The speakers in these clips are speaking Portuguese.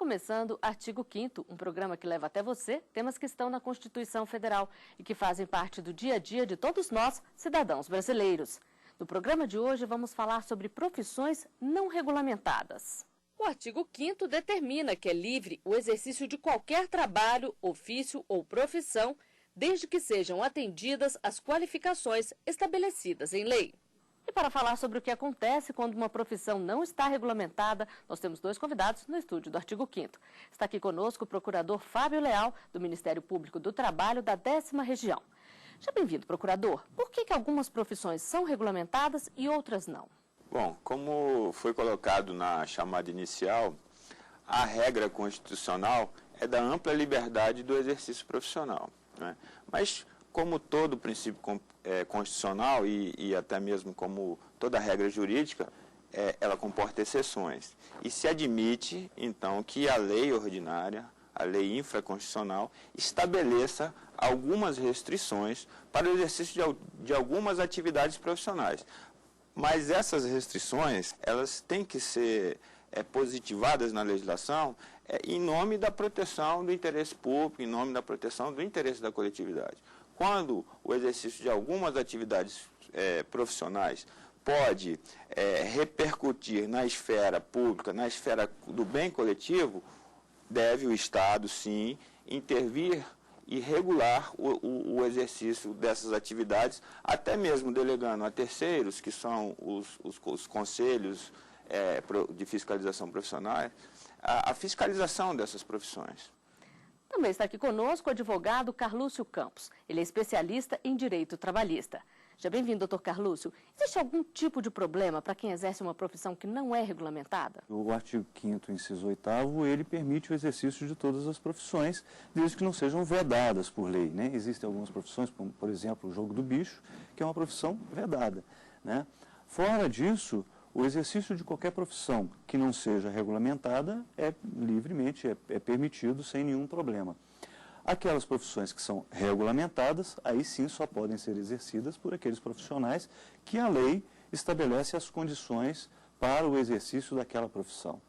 começando Artigo 5º, um programa que leva até você temas que estão na Constituição Federal e que fazem parte do dia a dia de todos nós, cidadãos brasileiros. No programa de hoje vamos falar sobre profissões não regulamentadas. O artigo 5º determina que é livre o exercício de qualquer trabalho, ofício ou profissão, desde que sejam atendidas as qualificações estabelecidas em lei. E para falar sobre o que acontece quando uma profissão não está regulamentada, nós temos dois convidados no estúdio do artigo 5º. Está aqui conosco o procurador Fábio Leal, do Ministério Público do Trabalho da 10ª Região. Seja bem-vindo, procurador. Por que algumas profissões são regulamentadas e outras não? Bom, como foi colocado na chamada inicial, a regra constitucional é da ampla liberdade do exercício profissional, né? Mas, como todo princípio constitucional e até mesmo como toda regra jurídica, ela comporta exceções. E se admite, então, que a lei ordinária, a lei infraconstitucional, estabeleça algumas restrições para o exercício de algumas atividades profissionais. Mas essas restrições, elas têm que ser positivadas na legislação em nome da proteção do interesse público, em nome da proteção do interesse da coletividade. Quando o exercício de algumas atividades profissionais pode repercutir na esfera pública, na esfera do bem coletivo, deve o Estado, sim, intervir e regular o exercício dessas atividades, até mesmo delegando a terceiros, que são os conselhos de fiscalização profissional, a fiscalização dessas profissões. Também está aqui conosco o advogado Carlúcio Campos. Ele é especialista em direito trabalhista. Seja bem-vindo, doutor Carlúcio. Existe algum tipo de problema para quem exerce uma profissão que não é regulamentada? O artigo 5º, inciso 8º, ele permite o exercício de todas as profissões, desde que não sejam vedadas por lei, né? Existem algumas profissões, como, por exemplo, o jogo do bicho, que é uma profissão vedada, né? Fora disso, o exercício de qualquer profissão que não seja regulamentada é livremente, é permitido sem nenhum problema. Aquelas profissões que são regulamentadas, aí sim só podem ser exercidas por aqueles profissionais que a lei estabelece as condições para o exercício daquela profissão.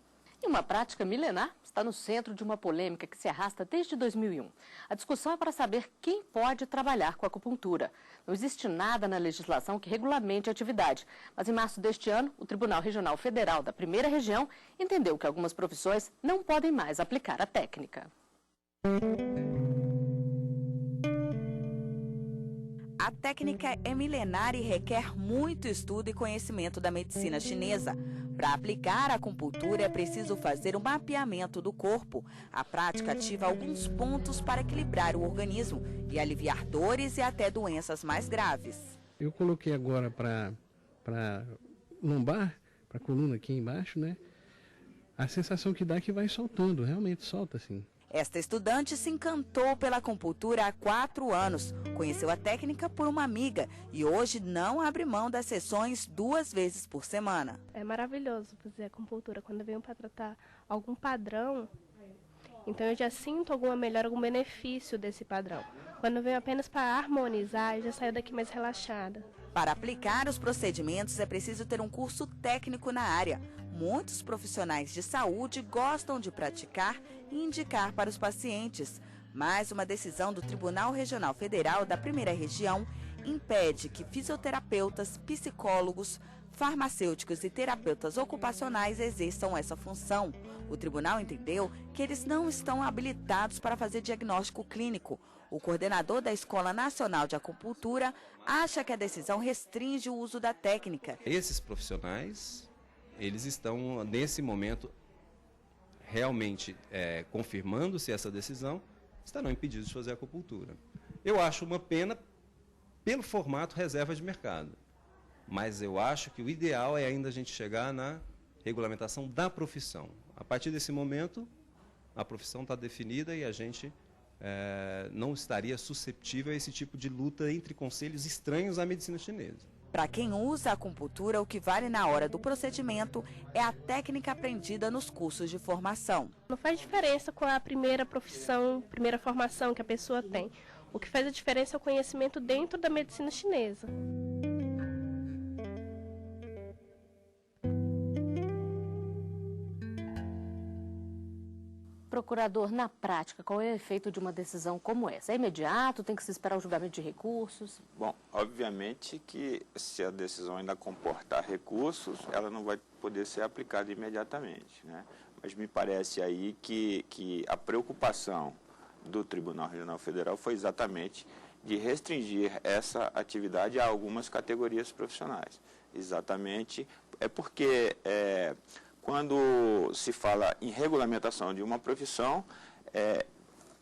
E uma prática milenar está no centro de uma polêmica que se arrasta desde 2001. A discussão é para saber quem pode trabalhar com acupuntura. Não existe nada na legislação que regulamente a atividade, mas em março deste ano, o Tribunal Regional Federal da 1ª Região entendeu que algumas profissões não podem mais aplicar a técnica. A técnica é milenar e requer muito estudo e conhecimento da medicina chinesa. Para aplicar a acupuntura é preciso fazer um mapeamento do corpo. A prática ativa alguns pontos para equilibrar o organismo e aliviar dores e até doenças mais graves. Eu coloquei agora para lombar, para a coluna aqui embaixo, né? A sensação que dá é que vai soltando, realmente solta assim. Esta estudante se encantou pela acupuntura há 4 anos. Conheceu a técnica por uma amiga e hoje não abre mão das sessões 2 vezes por semana. É maravilhoso fazer acupuntura quando eu venho para tratar algum padrão. Então eu já sinto alguma melhora, algum benefício desse padrão. Quando eu venho apenas para harmonizar, eu já saio daqui mais relaxada. Para aplicar os procedimentos é preciso ter um curso técnico na área. Muitos profissionais de saúde gostam de praticar e indicar para os pacientes. Mas uma decisão do Tribunal Regional Federal da 1ª Região impede que fisioterapeutas, psicólogos, farmacêuticos e terapeutas ocupacionais exerçam essa função. O tribunal entendeu que eles não estão habilitados para fazer diagnóstico clínico. O coordenador da Escola Nacional de Acupuntura acha que a decisão restringe o uso da técnica. Esses profissionais, eles estão, nesse momento, realmente confirmando-se essa decisão, estarão impedidos de fazer acupuntura. Eu acho uma pena pelo formato reserva de mercado. Mas eu acho que o ideal é ainda a gente chegar na regulamentação da profissão. A partir desse momento, a profissão está definida e a gente não estaria susceptível a esse tipo de luta entre conselhos estranhos à medicina chinesa. Para quem usa a acupuntura, o que vale na hora do procedimento é a técnica aprendida nos cursos de formação. Não faz diferença com a primeira profissão, primeira formação que a pessoa tem. O que faz a diferença é o conhecimento dentro da medicina chinesa. procurador, na prática, qual é o efeito de uma decisão como essa? É imediato? Tem que se esperar o julgamento de recursos? Bom, obviamente que se a decisão ainda comportar recursos, ela não vai poder ser aplicada imediatamente, né? Mas me parece aí que a preocupação do Tribunal Regional Federal foi exatamente de restringir essa atividade a algumas categorias profissionais. Exatamente, porque quando se fala em regulamentação de uma profissão,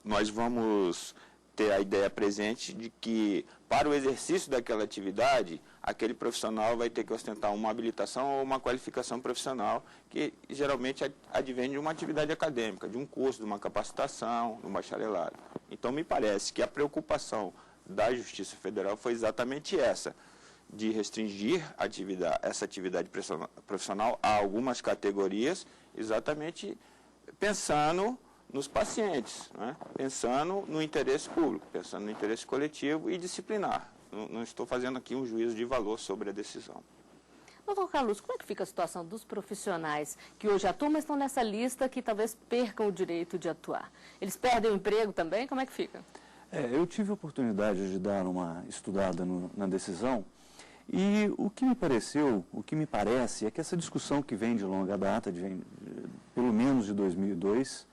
nós vamos ter a ideia presente de que, para o exercício daquela atividade, aquele profissional vai ter que ostentar uma habilitação ou uma qualificação profissional que geralmente advém de uma atividade acadêmica, de um curso, de uma capacitação, de um bacharelado. Então, me parece que a preocupação da Justiça Federal foi exatamente essa, de restringir essa atividade profissional a algumas categorias, exatamente pensando nos pacientes, né? Pensando no interesse público, pensando no interesse coletivo e disciplinar. Não estou fazendo aqui um juízo de valor sobre a decisão. Doutor Carlos, como é que fica a situação dos profissionais que hoje atuam, mas estão nessa lista que talvez percam o direito de atuar? Eles perdem o emprego também? Como é que fica? Eu tive a oportunidade de dar uma estudada na decisão e o que me parece é que essa discussão que vem de longa data, pelo menos de 2002,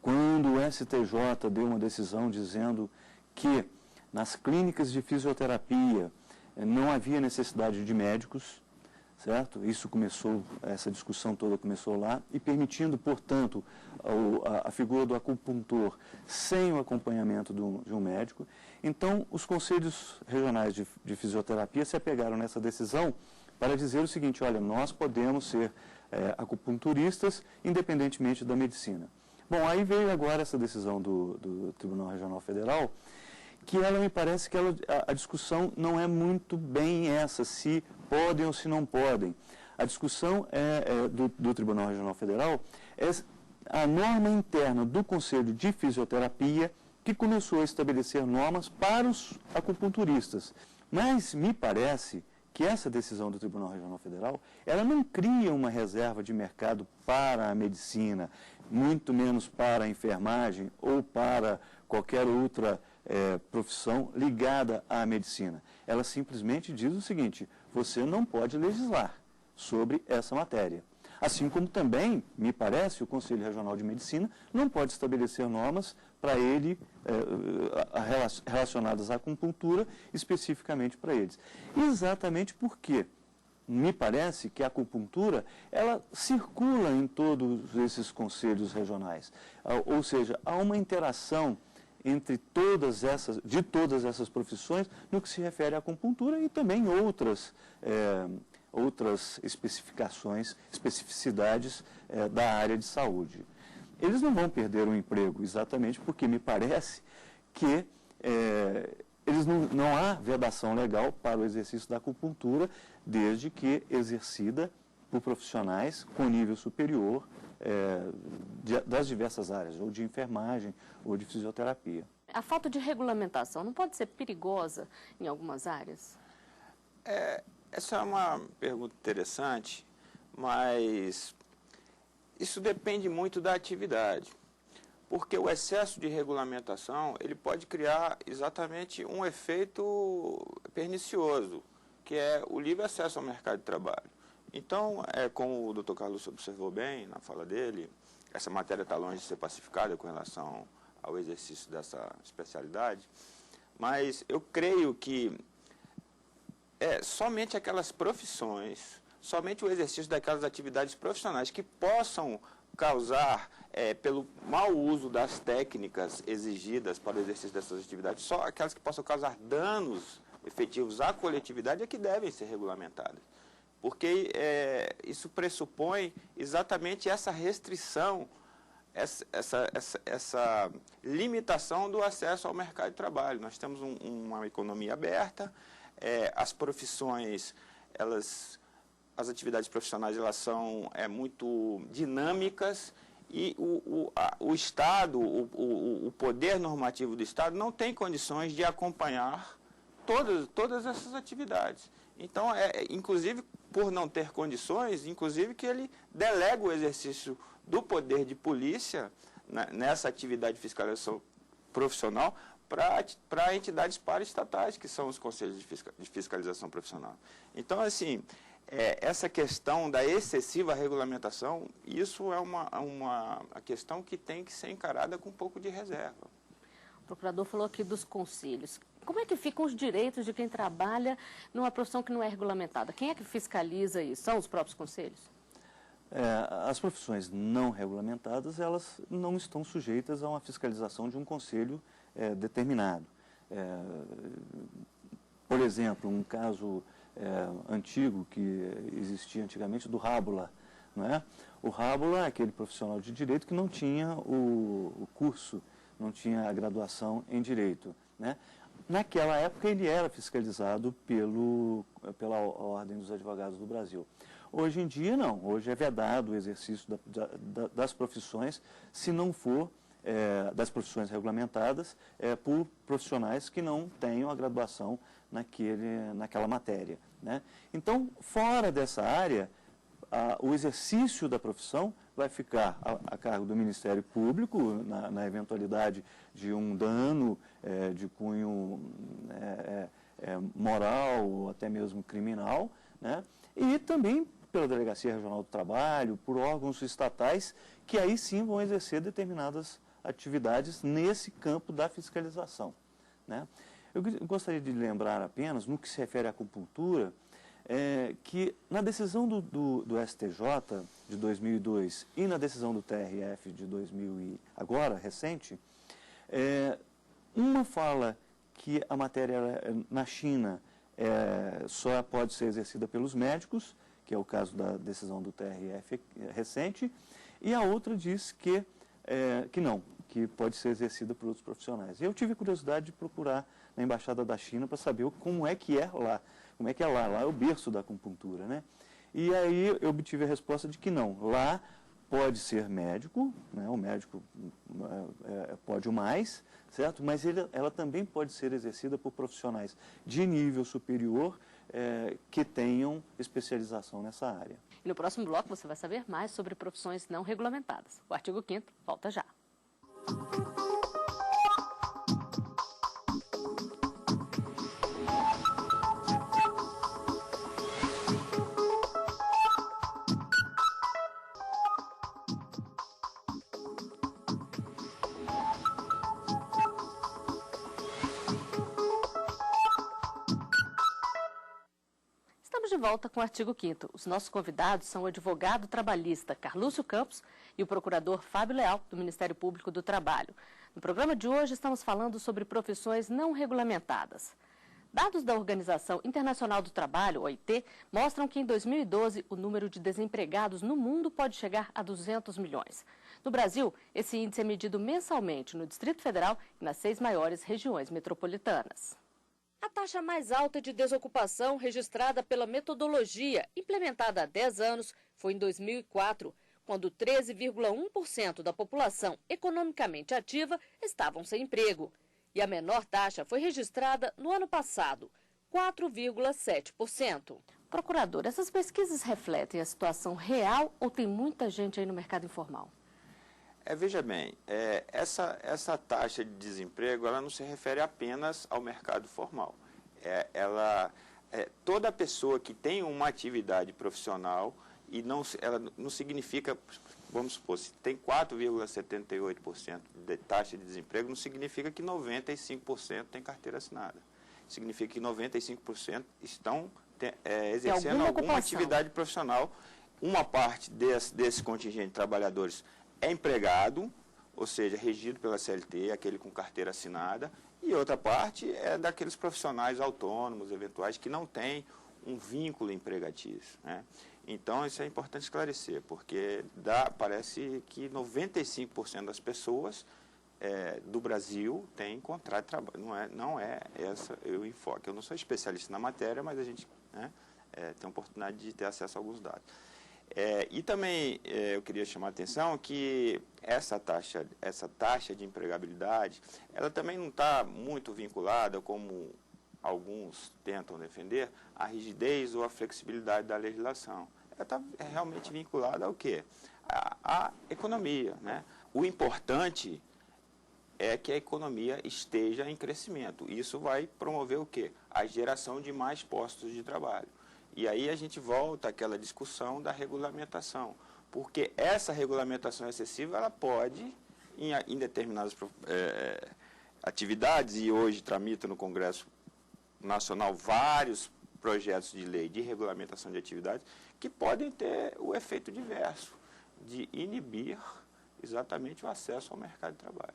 quando o STJ deu uma decisão dizendo que nas clínicas de fisioterapia não havia necessidade de médicos, certo? Essa discussão toda começou lá, e permitindo, portanto, a figura do acupuntor sem o acompanhamento de um médico. Então, os conselhos regionais de fisioterapia se apegaram nessa decisão para dizer o seguinte: olha, nós podemos ser acupunturistas independentemente da medicina. Bom, aí veio agora essa decisão do Tribunal Regional Federal, que ela me parece que a discussão não é muito bem essa, se podem ou se não podem. A discussão do Tribunal Regional Federal é a norma interna do Conselho de Fisioterapia, que começou a estabelecer normas para os acupunturistas. Mas me parece que essa decisão do Tribunal Regional Federal, ela não cria uma reserva de mercado para a medicina, muito menos para a enfermagem ou para qualquer outra profissão ligada à medicina. Ela simplesmente diz o seguinte: você não pode legislar sobre essa matéria. Assim como também, me parece, o Conselho Regional de Medicina não pode estabelecer normas para ele, relacionadas à acupuntura, especificamente para eles. Exatamente porque me parece que a acupuntura, ela circula em todos esses conselhos regionais. Ou seja, há uma interação entre todas essas profissões no que se refere à acupuntura e também outras especificidades da área de saúde. Eles não vão perder o emprego, exatamente porque me parece que não há vedação legal para o exercício da acupuntura, desde que exercida por profissionais com nível superior das diversas áreas, ou de enfermagem, ou de fisioterapia. A falta de regulamentação não pode ser perigosa em algumas áreas? Essa é uma pergunta interessante, mas isso depende muito da atividade, porque o excesso de regulamentação ele pode criar exatamente um efeito pernicioso, que é o livre acesso ao mercado de trabalho. Então, como o Dr. Carlos observou bem na fala dele, essa matéria está longe de ser pacificada com relação ao exercício dessa especialidade, mas eu creio que somente aquelas profissões, somente o exercício daquelas atividades profissionais que possam causar, pelo mau uso das técnicas exigidas para o exercício dessas atividades, só aquelas que possam causar danos efetivos à coletividade é que devem ser regulamentadas. Porque isso pressupõe exatamente essa restrição, essa limitação do acesso ao mercado de trabalho. Nós temos uma economia aberta, as profissões, as atividades profissionais, elas são muito dinâmicas e o Estado, o poder normativo do Estado não tem condições de acompanhar todas essas atividades. Então, inclusive, por não ter condições, inclusive que ele delega o exercício do poder de polícia nessa atividade de fiscalização profissional para entidades paraestatais, que são os conselhos de fiscalização profissional. Então, assim, essa questão da excessiva regulamentação, isso é uma questão que tem que ser encarada com um pouco de reserva. O procurador falou aqui dos conselhos. Como é que ficam os direitos de quem trabalha numa profissão que não é regulamentada? Quem é que fiscaliza isso? São os próprios conselhos? As profissões não regulamentadas, elas não estão sujeitas a uma fiscalização de um conselho determinado. Por exemplo, um caso antigo que existia antigamente do Rábula, não é? O Rábula é aquele profissional de direito que não tinha o curso, não tinha a graduação em direito, né? Naquela época ele era fiscalizado pela Ordem dos Advogados do Brasil. Hoje em dia não, hoje é vedado o exercício das profissões, se não for das profissões regulamentadas, por profissionais que não tenham a graduação naquela matéria, né? Então, fora dessa área, o exercício da profissão vai ficar a cargo do Ministério Público, na eventualidade de um dano de cunho moral ou até mesmo criminal, né? E também pela Delegacia Regional do Trabalho, por órgãos estatais, que aí sim vão exercer determinadas atividades nesse campo da fiscalização, né? Eu gostaria de lembrar apenas, no que se refere à acupuntura, que na decisão do STJ de 2002 e na decisão do TRF de 2000 agora, recente, uma fala que a matéria na China só pode ser exercida pelos médicos, que é o caso da decisão do TRF recente, e a outra diz que não, que pode ser exercida por outros profissionais. Eu tive curiosidade de procurar na Embaixada da China para saber como é que é lá. Como é que é lá? Lá é o berço da acupuntura, né? E aí eu obtive a resposta de que não. Lá pode ser médico, né? O médico pode o mais, certo? Mas ela também pode ser exercida por profissionais de nível superior que tenham especialização nessa área. E no próximo bloco você vai saber mais sobre profissões não regulamentadas. O artigo 5º volta já. Estamos de volta com o artigo 5º. Os nossos convidados são o advogado trabalhista Carlúcio Campos e o procurador Fábio Leal, do Ministério Público do Trabalho. No programa de hoje estamos falando sobre profissões não regulamentadas. Dados da Organização Internacional do Trabalho, OIT, mostram que em 2012 o número de desempregados no mundo pode chegar a 200 milhões. No Brasil, esse índice é medido mensalmente no Distrito Federal e nas 6 maiores regiões metropolitanas. A taxa mais alta de desocupação registrada pela metodologia, implementada há 10 anos, foi em 2004, quando 13,1% da população economicamente ativa estavam sem emprego. E a menor taxa foi registrada no ano passado, 4,7%. Procurador, essas pesquisas refletem a situação real ou tem muita gente aí no mercado informal? Veja bem, essa taxa de desemprego ela não se refere apenas ao mercado formal. Toda pessoa que tem uma atividade profissional, e ela não significa, vamos supor, se tem 4,78% de taxa de desemprego, não significa que 95% tem carteira assinada. Significa que 95% estão exercendo alguma atividade profissional. Uma parte desse contingente de trabalhadores é empregado, ou seja, regido pela CLT, aquele com carteira assinada, e outra parte é daqueles profissionais autônomos, eventuais, que não têm um vínculo empregatício, né? Então, isso é importante esclarecer, porque parece que 95% das pessoas do Brasil têm contrato de trabalho. Não é essa o enfoque. Eu não sou especialista na matéria, mas a gente tem a oportunidade de ter acesso a alguns dados. E também eu queria chamar a atenção que essa taxa de empregabilidade, ela também não está muito vinculada, como alguns tentam defender, à rigidez ou à flexibilidade da legislação. Ela está realmente vinculada ao quê? À economia, né? o importante é que a economia esteja em crescimento. Isso vai promover o quê? A geração de mais postos de trabalho. E aí a gente volta àquela discussão da regulamentação, porque essa regulamentação excessiva, ela pode, em determinadas atividades, e hoje tramita no Congresso Nacional vários projetos de lei de regulamentação de atividades, que podem ter o efeito diverso, de inibir exatamente o acesso ao mercado de trabalho.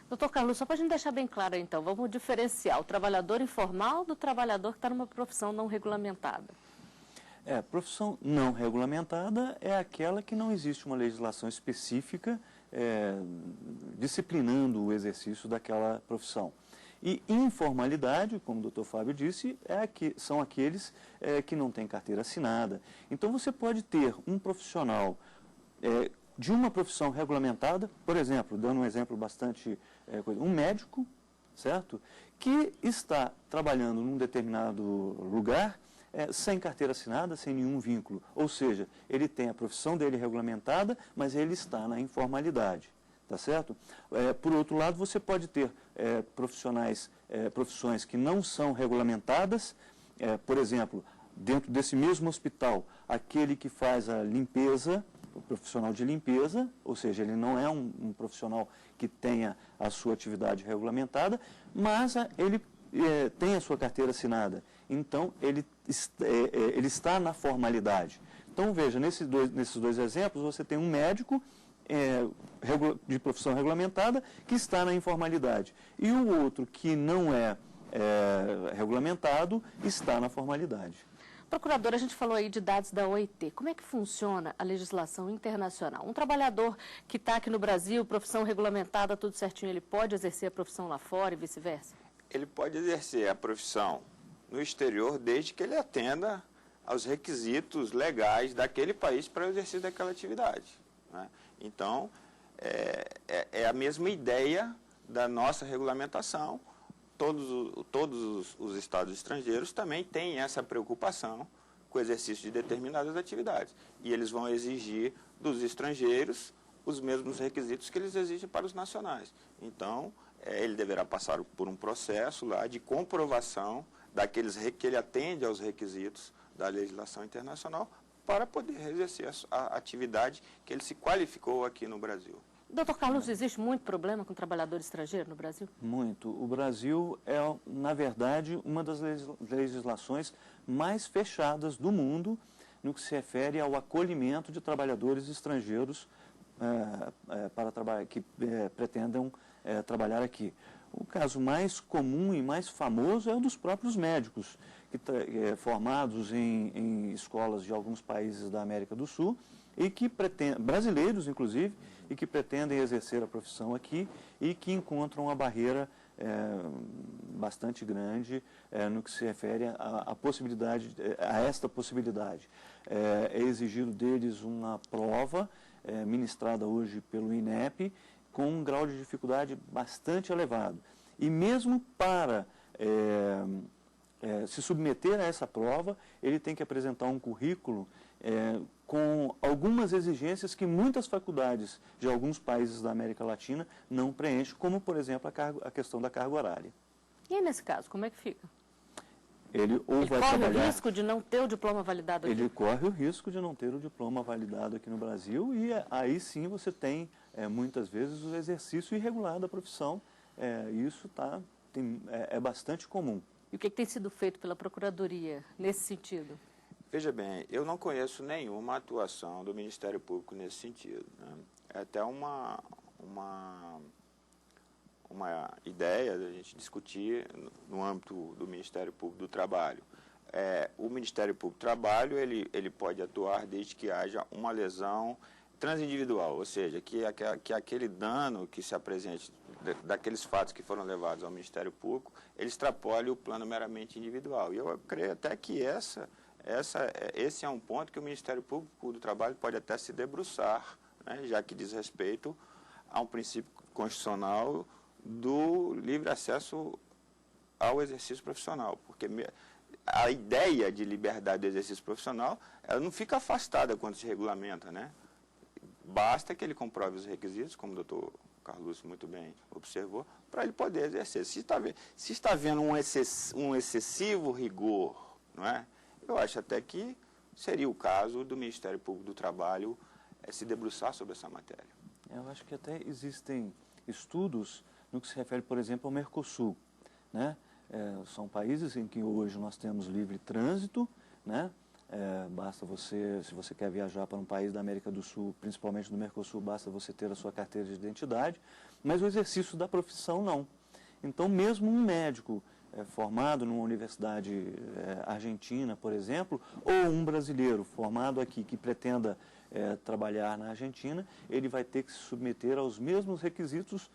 Doutor Carlos, só para a gente deixar bem claro, então, vamos diferenciar o trabalhador informal do trabalhador que está numa profissão não regulamentada. Profissão não regulamentada é aquela que não existe uma legislação específica disciplinando o exercício daquela profissão. E informalidade, como o doutor Fábio disse, são aqueles que não têm carteira assinada. Então, você pode ter um profissional de uma profissão regulamentada, por exemplo, dando um exemplo bastante, um médico, certo? Que está trabalhando num determinado lugar sem carteira assinada, sem nenhum vínculo. Ou seja, ele tem a profissão dele regulamentada, mas ele está na informalidade, tá certo? Por outro lado, você pode ter profissões que não são regulamentadas, por exemplo, dentro desse mesmo hospital, aquele que faz a limpeza, o profissional de limpeza, ou seja, ele não é um profissional que tenha a sua atividade regulamentada, mas ele tem a sua carteira assinada. Então, ele está na formalidade. Então, veja, nesses dois exemplos, você tem um médico de profissão regulamentada que está na informalidade. E o outro que não é regulamentado está na formalidade. Procurador, a gente falou aí de dados da OIT. Como é que funciona a legislação internacional? Um trabalhador que está aqui no Brasil, profissão regulamentada, tudo certinho, ele pode exercer a profissão lá fora e vice-versa? Ele pode exercer a profissão no exterior desde que ele atenda aos requisitos legais daquele país para o exercício daquela atividade, né? Então, é a mesma ideia da nossa regulamentação. Todos os estados estrangeiros também têm essa preocupação com o exercício de determinadas atividades. E eles vão exigir dos estrangeiros os mesmos requisitos que eles exigem para os nacionais. Então, ele deverá passar por um processo lá de comprovação que ele atende aos requisitos da legislação internacional para poder exercer a atividade que ele se qualificou aqui no Brasil. Doutor Carlos, existe muito problema com trabalhador estrangeiro no Brasil? Muito. O Brasil é, na verdade, uma das legislações mais fechadas do mundo no que se refere ao acolhimento de trabalhadores estrangeiros que pretendam trabalhar aqui. O caso mais comum e mais famoso é o dos próprios médicos, formados em escolas de alguns países da América do Sul, e que brasileiros, inclusive, e que pretendem exercer a profissão aqui e que encontram uma barreira bastante grande no que se refere a esta possibilidade. É exigido deles uma prova ministrada hoje pelo INEP com um grau de dificuldade bastante elevado. E mesmo para se submeter a essa prova, ele tem que apresentar um currículo com algumas exigências que muitas faculdades de alguns países da América Latina não preenchem, como, por exemplo, a questão da carga horária. E aí, nesse caso, como é que fica? Ele vai corre trabalhar, o risco de não ter o diploma validado aqui? Ele corre o risco de não ter o diploma validado aqui no Brasil e aí sim você tem, muitas vezes, o exercício irregular da profissão. Isso é bastante comum. E o que tem sido feito pela Procuradoria nesse sentido? Veja bem, eu não conheço nenhuma atuação do Ministério Público nesse sentido, né? É até uma ideia da gente discutir no âmbito do Ministério Público do Trabalho. O Ministério Público do Trabalho ele pode atuar desde que haja uma lesão transindividual, ou seja, que aquele dano que se apresente daqueles fatos que foram levados ao Ministério Público, ele extrapole o plano meramente individual. E eu creio até que esse é um ponto que o Ministério Público do Trabalho pode até se debruçar, né, já que diz respeito a um princípio constitucional do livre acesso ao exercício profissional, porque a ideia de liberdade do exercício profissional, ela não fica afastada quando se regulamenta, né? basta que ele comprove os requisitos, como o doutor Carlos muito bem observou, para ele poder exercer. Se está havendo um excessivo rigor, não é? Eu acho até que seria o caso do Ministério Público do Trabalho se debruçar sobre essa matéria. Eu acho que até existem estudos no que se refere, por exemplo, ao Mercosul, né? São países em que hoje nós temos livre trânsito, né? Basta você, se você quer viajar para um país da América do Sul, principalmente do Mercosul, basta você ter a sua carteira de identidade, mas o exercício da profissão não. Então, mesmo um médico formado numa universidade argentina, por exemplo, ou um brasileiro formado aqui que pretenda trabalhar na Argentina, ele vai ter que se submeter aos mesmos requisitos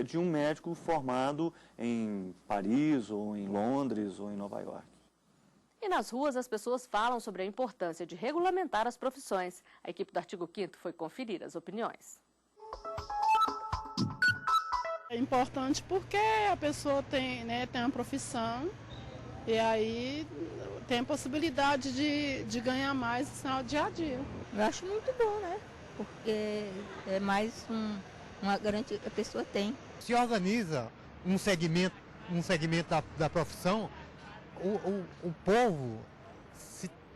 de um médico formado em Paris, ou em Londres, ou em Nova York. E nas ruas as pessoas falam sobre a importância de regulamentar as profissões. A equipe do Artigo 5º foi conferir as opiniões. É importante porque a pessoa tem uma profissão e aí tem a possibilidade de ganhar mais no dia a dia. Eu acho muito bom, né? Porque é mais uma garantia que a pessoa tem. Se organiza um segmento da profissão, o povo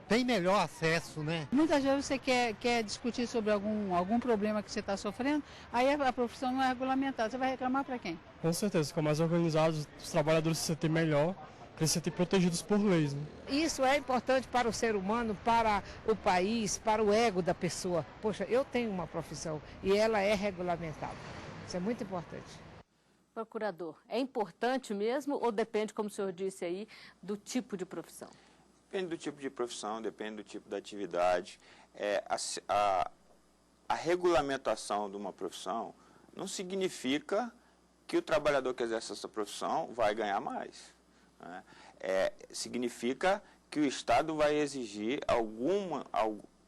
tem melhor acesso, né? Muitas vezes você quer discutir sobre algum problema que você está sofrendo, aí a profissão não é regulamentada. Você vai reclamar para quem? Com certeza, ficam mais organizados, os trabalhadores se sentem melhor, para se sentem protegidos por leis. Né? Isso é importante para o ser humano, para o país, para o ego da pessoa. Poxa, eu tenho uma profissão e ela é regulamentada. Isso é muito importante. Procurador, é importante mesmo ou depende, como o senhor disse aí, do tipo de profissão? Depende do tipo de profissão, depende do tipo da atividade. A regulamentação de uma profissão não significa que o trabalhador que exerce essa profissão vai ganhar mais. Né? Significa que o Estado vai exigir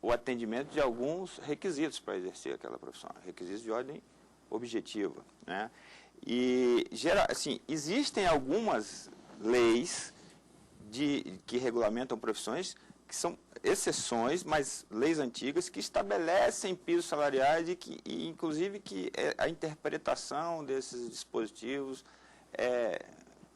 o atendimento de alguns requisitos para exercer aquela profissão, requisitos de ordem objetiva. Né? E, assim, existem algumas leis que regulamentam profissões, que são exceções, mas leis antigas, que estabelecem pisos salariais e inclusive, que a interpretação desses dispositivos é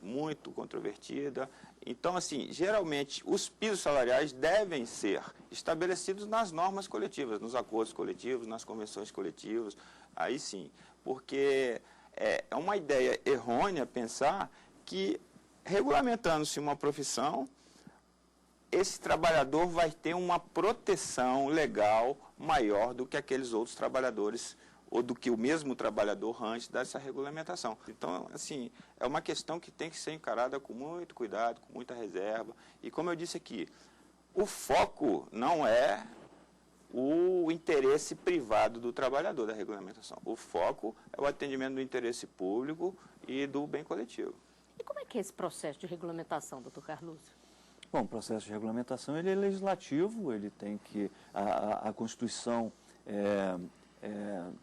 muito controvertida. Então, assim, geralmente, os pisos salariais devem ser estabelecidos nas normas coletivas, nos acordos coletivos, nas convenções coletivas, aí sim, porque é uma ideia errônea pensar que, regulamentando-se uma profissão, esse trabalhador vai ter uma proteção legal maior do que aqueles outros trabalhadores, ou do que o mesmo trabalhador antes dessa regulamentação. Então, assim, é uma questão que tem que ser encarada com muito cuidado, com muita reserva. E como eu disse aqui, o foco não é o interesse privado do trabalhador da regulamentação. O foco é o atendimento do interesse público e do bem coletivo. E como é que é esse processo de regulamentação, doutor Carlos? Bom, o processo de regulamentação ele é legislativo, ele tem que... A Constituição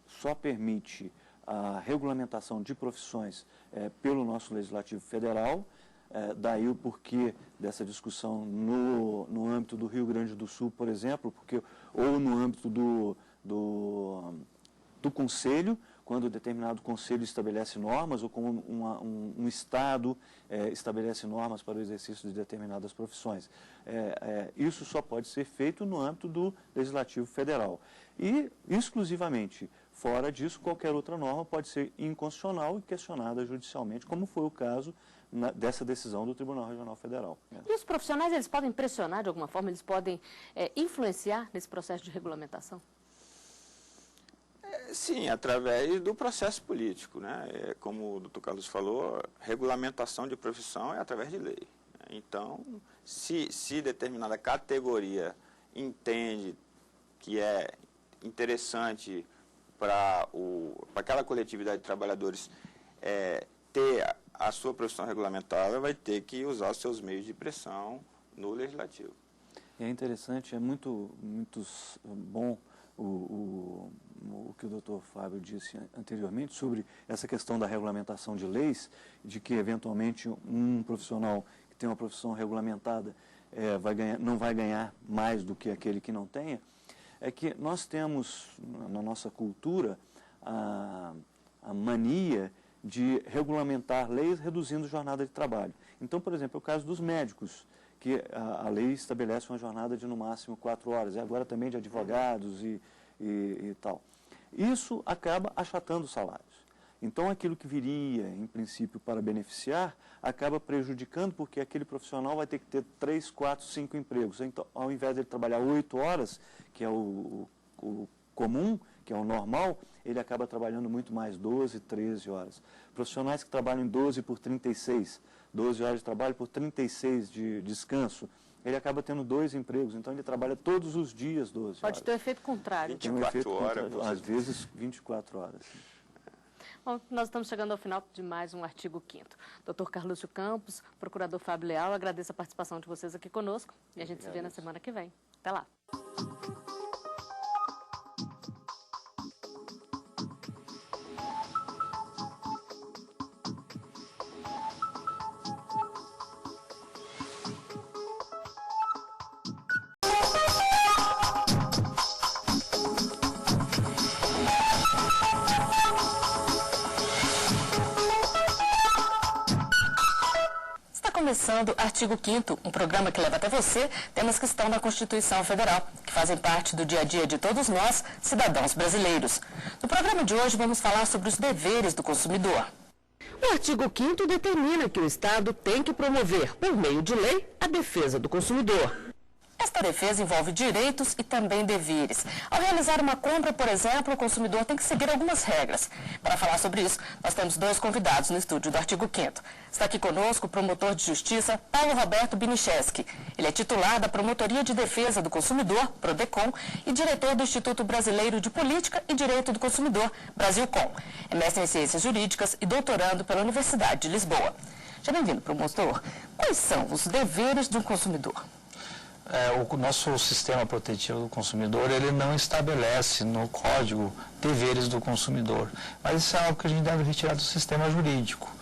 só permite a regulamentação de profissões pelo nosso Legislativo Federal, daí o porquê dessa discussão no âmbito do Rio Grande do Sul, por exemplo, ou no âmbito do Conselho, quando determinado conselho estabelece normas, ou como um Estado estabelece normas para o exercício de determinadas profissões. Isso só pode ser feito no âmbito do Legislativo Federal. E, exclusivamente, fora disso, qualquer outra norma pode ser inconstitucional e questionada judicialmente, como foi o caso dessa decisão do Tribunal Regional Federal. E os profissionais, eles podem pressionar de alguma forma, eles podem influenciar nesse processo de regulamentação? Sim, através do processo político, né? Como o doutor Carlos falou, regulamentação de profissão é através de lei. Então, se determinada categoria entende que é interessante para aquela coletividade de trabalhadores ter a sua profissão regulamentada, vai ter que usar os seus meios de pressão no legislativo. É interessante, é muito bom o que o doutor Fábio disse anteriormente sobre essa questão da regulamentação de leis, de que eventualmente um profissional que tem uma profissão regulamentada não vai ganhar mais do que aquele que não tenha. é que nós temos na nossa cultura a mania de regulamentar leis reduzindo jornada de trabalho. Então, por exemplo, é o caso dos médicos, que a lei estabelece uma jornada de no máximo 4 horas, e agora também de advogados e tal. Isso acaba achatando os salários. Então, aquilo que viria, em princípio, para beneficiar, acaba prejudicando, porque aquele profissional vai ter que ter 3, 4, 5 empregos. Então, ao invés de ele trabalhar 8 horas, que é o comum, que é o normal, ele acaba trabalhando muito mais, 12, 13 horas. Profissionais que trabalham 12 por 36, 12 horas de trabalho por 36 de descanso, ele acaba tendo 2 empregos, então ele trabalha todos os dias 12 horas. Pode ter um efeito contrário. 24 horas. Às vezes 24 horas. Bom, nós estamos chegando ao final de mais um Artigo 5º. Dr. Carlúcio Campos, procurador Fábio Leal, agradeço a participação de vocês aqui conosco e a gente se vê na semana que vem. Até lá. Começando Artigo 5º, um programa que leva até você temas que estão na Constituição Federal, que fazem parte do dia a dia de todos nós, cidadãos brasileiros. No programa de hoje vamos falar sobre os deveres do consumidor. O artigo 5º determina que o Estado tem que promover, por meio de lei, a defesa do consumidor. Esta defesa envolve direitos e também deveres. Ao realizar uma compra, por exemplo, o consumidor tem que seguir algumas regras. Para falar sobre isso, nós temos 2 convidados no estúdio do Artigo 5º. Está aqui conosco o promotor de justiça, Paulo Roberto Binicheski. Ele é titular da Promotoria de Defesa do Consumidor, PRODECON, e diretor do Instituto Brasileiro de Política e Direito do Consumidor, Brasilcom. É mestre em Ciências Jurídicas e doutorando pela Universidade de Lisboa. Já bem-vindo, promotor. Quais são os deveres de um consumidor? O nosso sistema protetivo do consumidor, ele não estabelece no código deveres do consumidor, mas isso é algo que a gente deve retirar do sistema jurídico.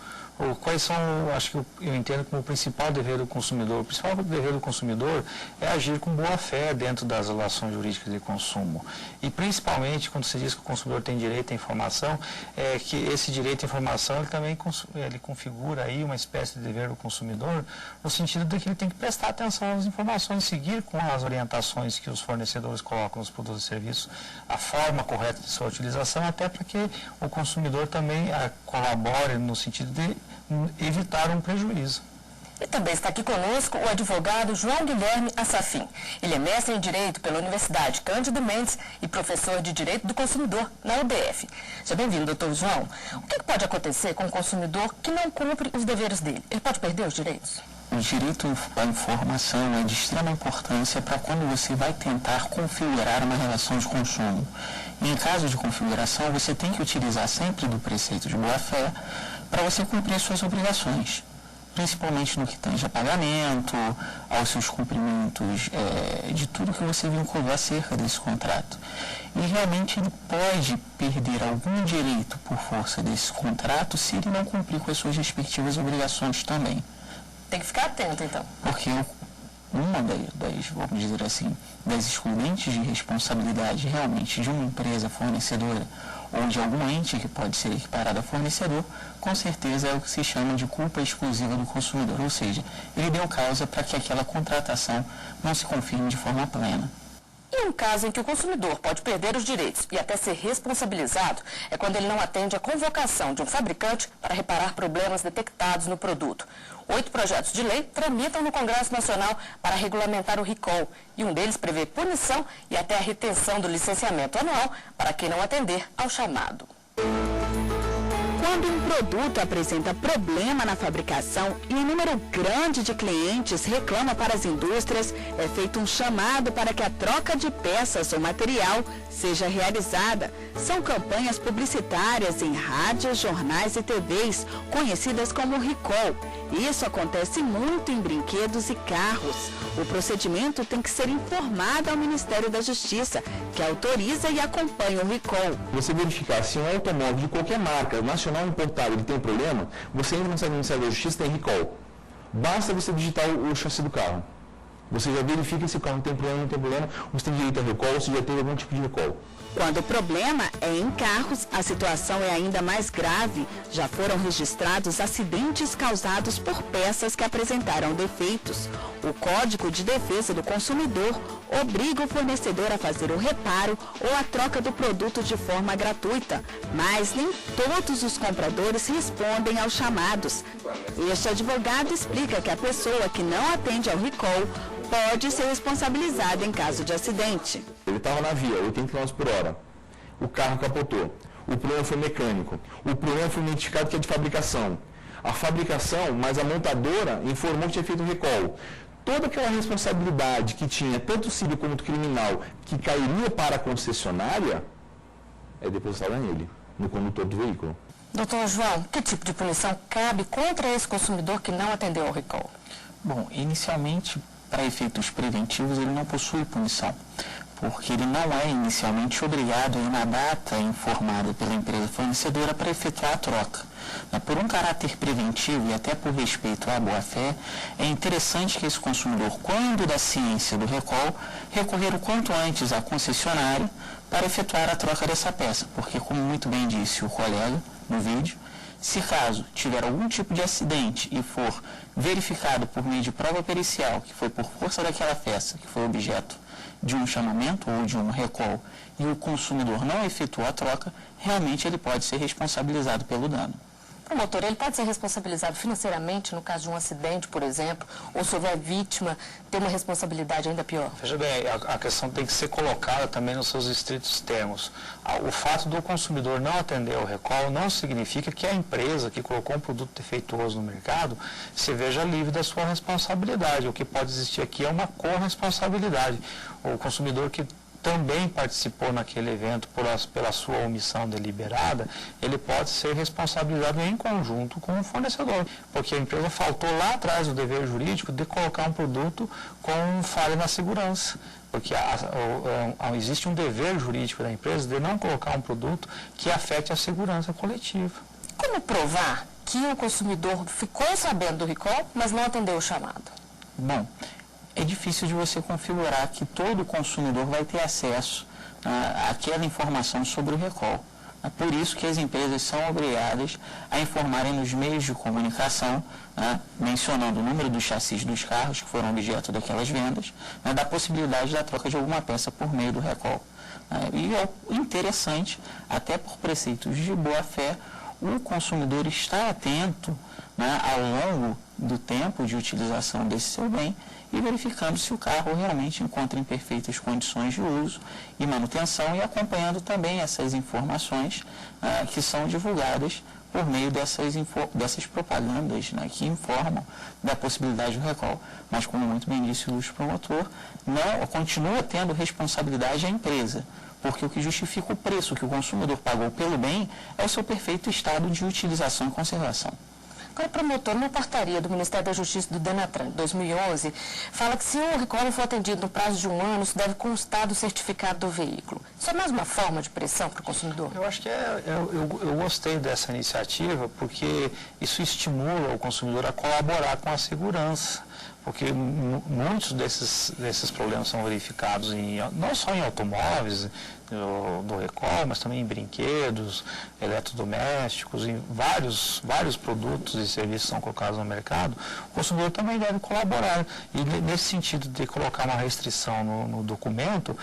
Quais são, acho que eu entendo como o principal dever do consumidor? O principal dever do consumidor é agir com boa fé dentro das relações jurídicas de consumo. E principalmente quando se diz que o consumidor tem direito à informação, é que esse direito à informação ele também ele configura aí uma espécie de dever do consumidor, no sentido de que ele tem que prestar atenção às informações, seguir com as orientações que os fornecedores colocam nos produtos e serviços, a forma correta de sua utilização, até para que o consumidor também colabore no sentido de evitar um prejuízo. E também está aqui conosco o advogado João Guilherme Assafim. Ele é mestre em Direito pela Universidade Cândido Mendes e professor de Direito do Consumidor na UDF. Seja bem-vindo, doutor João. O que pode acontecer com o consumidor que não cumpre os deveres dele? Ele pode perder os direitos? O direito à informação é de extrema importância para quando você vai tentar configurar uma relação de consumo. E em caso de configuração, você tem que utilizar sempre do preceito de boa-fé para você cumprir suas obrigações, principalmente no que tange a pagamento, aos seus cumprimentos, de tudo que você vinculou acerca desse contrato. E realmente ele pode perder algum direito por força desse contrato se ele não cumprir com as suas respectivas obrigações também. Tem que ficar atento, então. Porque uma das, vamos dizer assim, das excludentes de responsabilidade realmente de uma empresa fornecedora ou de algum ente que pode ser equiparado a fornecedor, com certeza é o que se chama de culpa exclusiva do consumidor, ou seja, ele deu causa para que aquela contratação não se confirme de forma plena. E um caso em que o consumidor pode perder os direitos e até ser responsabilizado é quando ele não atende à convocação de um fabricante para reparar problemas detectados no produto. 8 projetos de lei tramitam no Congresso Nacional para regulamentar o recall, e um deles prevê punição e até a retenção do licenciamento anual para quem não atender ao chamado. Quando um produto apresenta problema na fabricação e um número grande de clientes reclama para as indústrias, é feito um chamado para que a troca de peças ou material seja realizada. São campanhas publicitárias em rádios, jornais e TVs, conhecidas como recall. Isso acontece muito em brinquedos e carros. O procedimento tem que ser informado ao Ministério da Justiça, que autoriza e acompanha o recall. Você verificar se um automóvel de qualquer marca, nacional ou importado, ele tem um problema, você entra no Ministério da Justiça, tem recall. Basta você digitar o chassi do carro. Você já verifica se o carro tem problema ou não tem problema, ou se tem direito a recall, ou se já teve algum tipo de recall. Quando o problema é em carros, a situação é ainda mais grave. Já foram registrados acidentes causados por peças que apresentaram defeitos. O Código de Defesa do Consumidor obriga o fornecedor a fazer o reparo ou a troca do produto de forma gratuita, mas nem todos os compradores respondem aos chamados. Este advogado explica que a pessoa que não atende ao recall pode ser responsabilizada em caso de acidente. Ele estava na via, 80 km por hora. O carro capotou. O problema foi mecânico. O problema foi identificado que é de fabricação. A fabricação, mas a montadora informou que tinha feito o recall. Toda aquela responsabilidade que tinha, tanto civil como criminal, que cairia para a concessionária, é depositada nele, no condutor do veículo. Doutor João, que tipo de punição cabe contra esse consumidor que não atendeu ao recall? Bom, inicialmente, para efeitos preventivos, ele não possui punição, porque ele não é inicialmente obrigado a ir na data informada pela empresa fornecedora para efetuar a troca. Por um caráter preventivo e até por respeito à boa-fé, é interessante que esse consumidor, quando da ciência do recall, recorrer o quanto antes à concessionária para efetuar a troca dessa peça, porque, como muito bem disse o colega no vídeo, se caso tiver algum tipo de acidente e for verificado por meio de prova pericial que foi por força daquela peça que foi objeto de um chamamento ou de um recall e o consumidor não efetuou a troca, realmente ele pode ser responsabilizado pelo dano. Promotor, ele pode ser responsabilizado financeiramente no caso de um acidente, por exemplo, ou se houver vítima, ter uma responsabilidade ainda pior? Veja bem, a questão tem que ser colocada também nos seus estritos termos. O fato do consumidor não atender ao recall não significa que a empresa que colocou um produto defeituoso no mercado se veja livre da sua responsabilidade. O que pode existir aqui é uma corresponsabilidade. O consumidor que também participou naquele evento pela sua omissão deliberada, ele pode ser responsabilizado em conjunto com o fornecedor, porque a empresa faltou lá atrás o dever jurídico de colocar um produto com falha na segurança, porque existe um dever jurídico da empresa de não colocar um produto que afete a segurança coletiva. Como provar que o consumidor ficou sabendo do recall, mas não atendeu o chamado? Bom, é difícil de você configurar que todo consumidor vai ter acesso àquela informação sobre o recall. É por isso que as empresas são obrigadas a informarem nos meios de comunicação, mencionando o número dos chassis dos carros que foram objeto daquelas vendas, da possibilidade da troca de alguma peça por meio do recall. E é interessante, até por preceitos de boa-fé, o consumidor está atento ao longo do tempo de utilização desse seu bem e verificando se o carro realmente encontra em perfeitas condições de uso e manutenção e acompanhando também essas informações que são divulgadas por meio dessas propagandas que informam da possibilidade do recall. Mas, como muito bem disse o promotor, continua tendo responsabilidade a empresa, porque o que justifica o preço que o consumidor pagou pelo bem é o seu perfeito estado de utilização e conservação. Agora, promotor, uma portaria do Ministério da Justiça do Denatran, de 2011, fala que se o recall for atendido no prazo de 1 ano, isso deve constar do certificado do veículo. Isso é mais uma forma de pressão para o consumidor? Eu acho que eu gostei dessa iniciativa, porque isso estimula o consumidor a colaborar com a segurança. Porque muitos desses problemas são verificados não só em automóveis, do recall, mas também em brinquedos, eletrodomésticos, em vários produtos e serviços que são colocados no mercado. O consumidor também deve colaborar. E nesse sentido de colocar uma restrição no documento,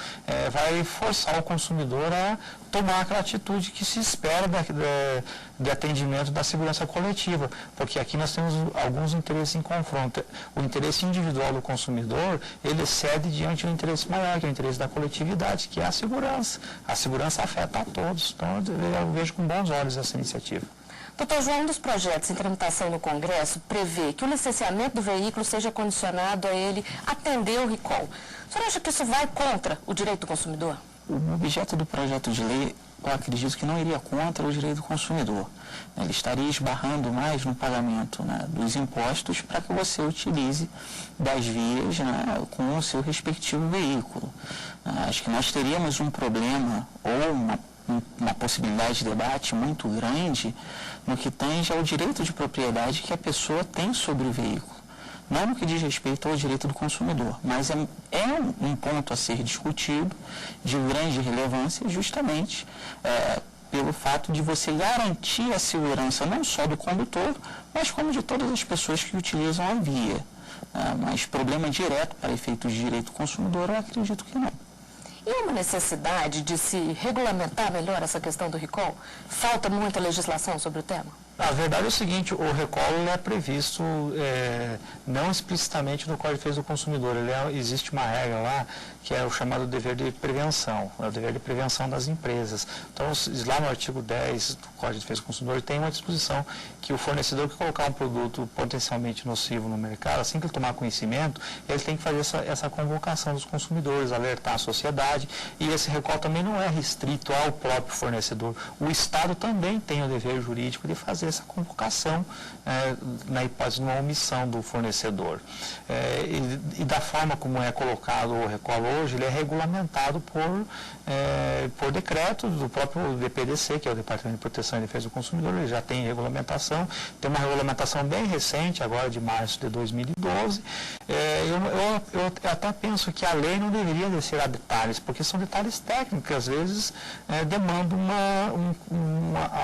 vai forçar o consumidor a tomar aquela atitude que se espera de atendimento da segurança coletiva, porque aqui nós temos alguns interesses em confronto. O interesse individual do consumidor, ele cede diante do interesse maior, que é o interesse da coletividade, que é a segurança. A segurança afeta a todos, então eu vejo com bons olhos essa iniciativa. Doutor João, um dos projetos em tramitação no Congresso prevê que o licenciamento do veículo seja condicionado a ele atender o recall. O senhor acha que isso vai contra o direito do consumidor? O objeto do projeto de lei, eu acredito que não iria contra o direito do consumidor. Ele estaria esbarrando mais no pagamento dos impostos para que você utilize das vias com o seu respectivo veículo. Acho que nós teríamos um problema ou uma possibilidade de debate muito grande no que tange ao direito de propriedade que a pessoa tem sobre o veículo. não no que diz respeito ao direito do consumidor, mas é um ponto a ser discutido de grande relevância justamente pelo fato de você garantir a segurança não só do condutor, mas como de todas as pessoas que utilizam a via. Mas problema direto para efeitos de direito do consumidor, eu acredito que não. E uma necessidade de se regulamentar melhor essa questão do recall? Falta muita legislação sobre o tema? A verdade é o seguinte, o recall é previsto não explicitamente no Código de Defesa do Consumidor. Existe uma regra lá que é o chamado dever de prevenção, é o dever de prevenção das empresas. Então, lá no artigo 10 do Código de Defesa do Consumidor tem uma disposição que o fornecedor que colocar um produto potencialmente nocivo no mercado, assim que ele tomar conhecimento, ele tem que fazer essa convocação dos consumidores, alertar a sociedade, e esse recall também não é restrito ao próprio fornecedor. O Estado também tem o dever jurídico de fazer essa convocação na hipótese de uma omissão do fornecedor. E da forma como é colocado o recall hoje, ele é regulamentado por decreto do próprio DPDC, que é o Departamento de Proteção e Defesa do Consumidor. Ele já tem regulamentação, tem uma regulamentação bem recente, agora de março de 2012. Eu até penso que a lei não deveria descer a detalhes, porque são detalhes técnicos que às vezes demandam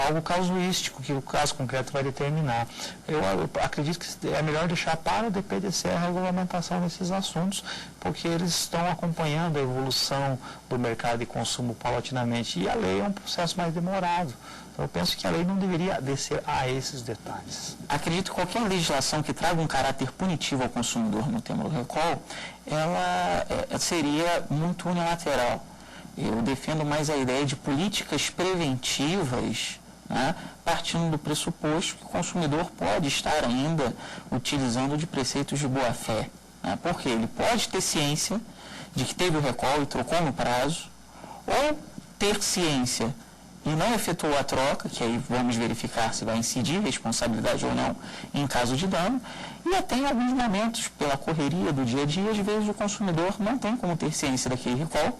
algo casuístico, que o caso concreto vai determinar. Eu acredito que é melhor deixar para o DPDC a regulamentação desses assuntos, porque eles estão acompanhando a evolução do mercado de consumo paulatinamente, e a lei é um processo mais demorado. Então, eu penso que a lei não deveria descer a esses detalhes. Acredito que qualquer legislação que traga um caráter punitivo ao consumidor no tema do recall, ela seria muito unilateral. Eu defendo mais a ideia de políticas preventivas, partindo do pressuposto que o consumidor pode estar ainda utilizando de preceitos de boa-fé. Porque ele pode ter ciência de que teve o recall e trocou no prazo, ou ter ciência e não efetuou a troca, que aí vamos verificar se vai incidir responsabilidade ou não em caso de dano, e até em alguns momentos, pela correria do dia a dia, às vezes o consumidor não tem como ter ciência daquele recall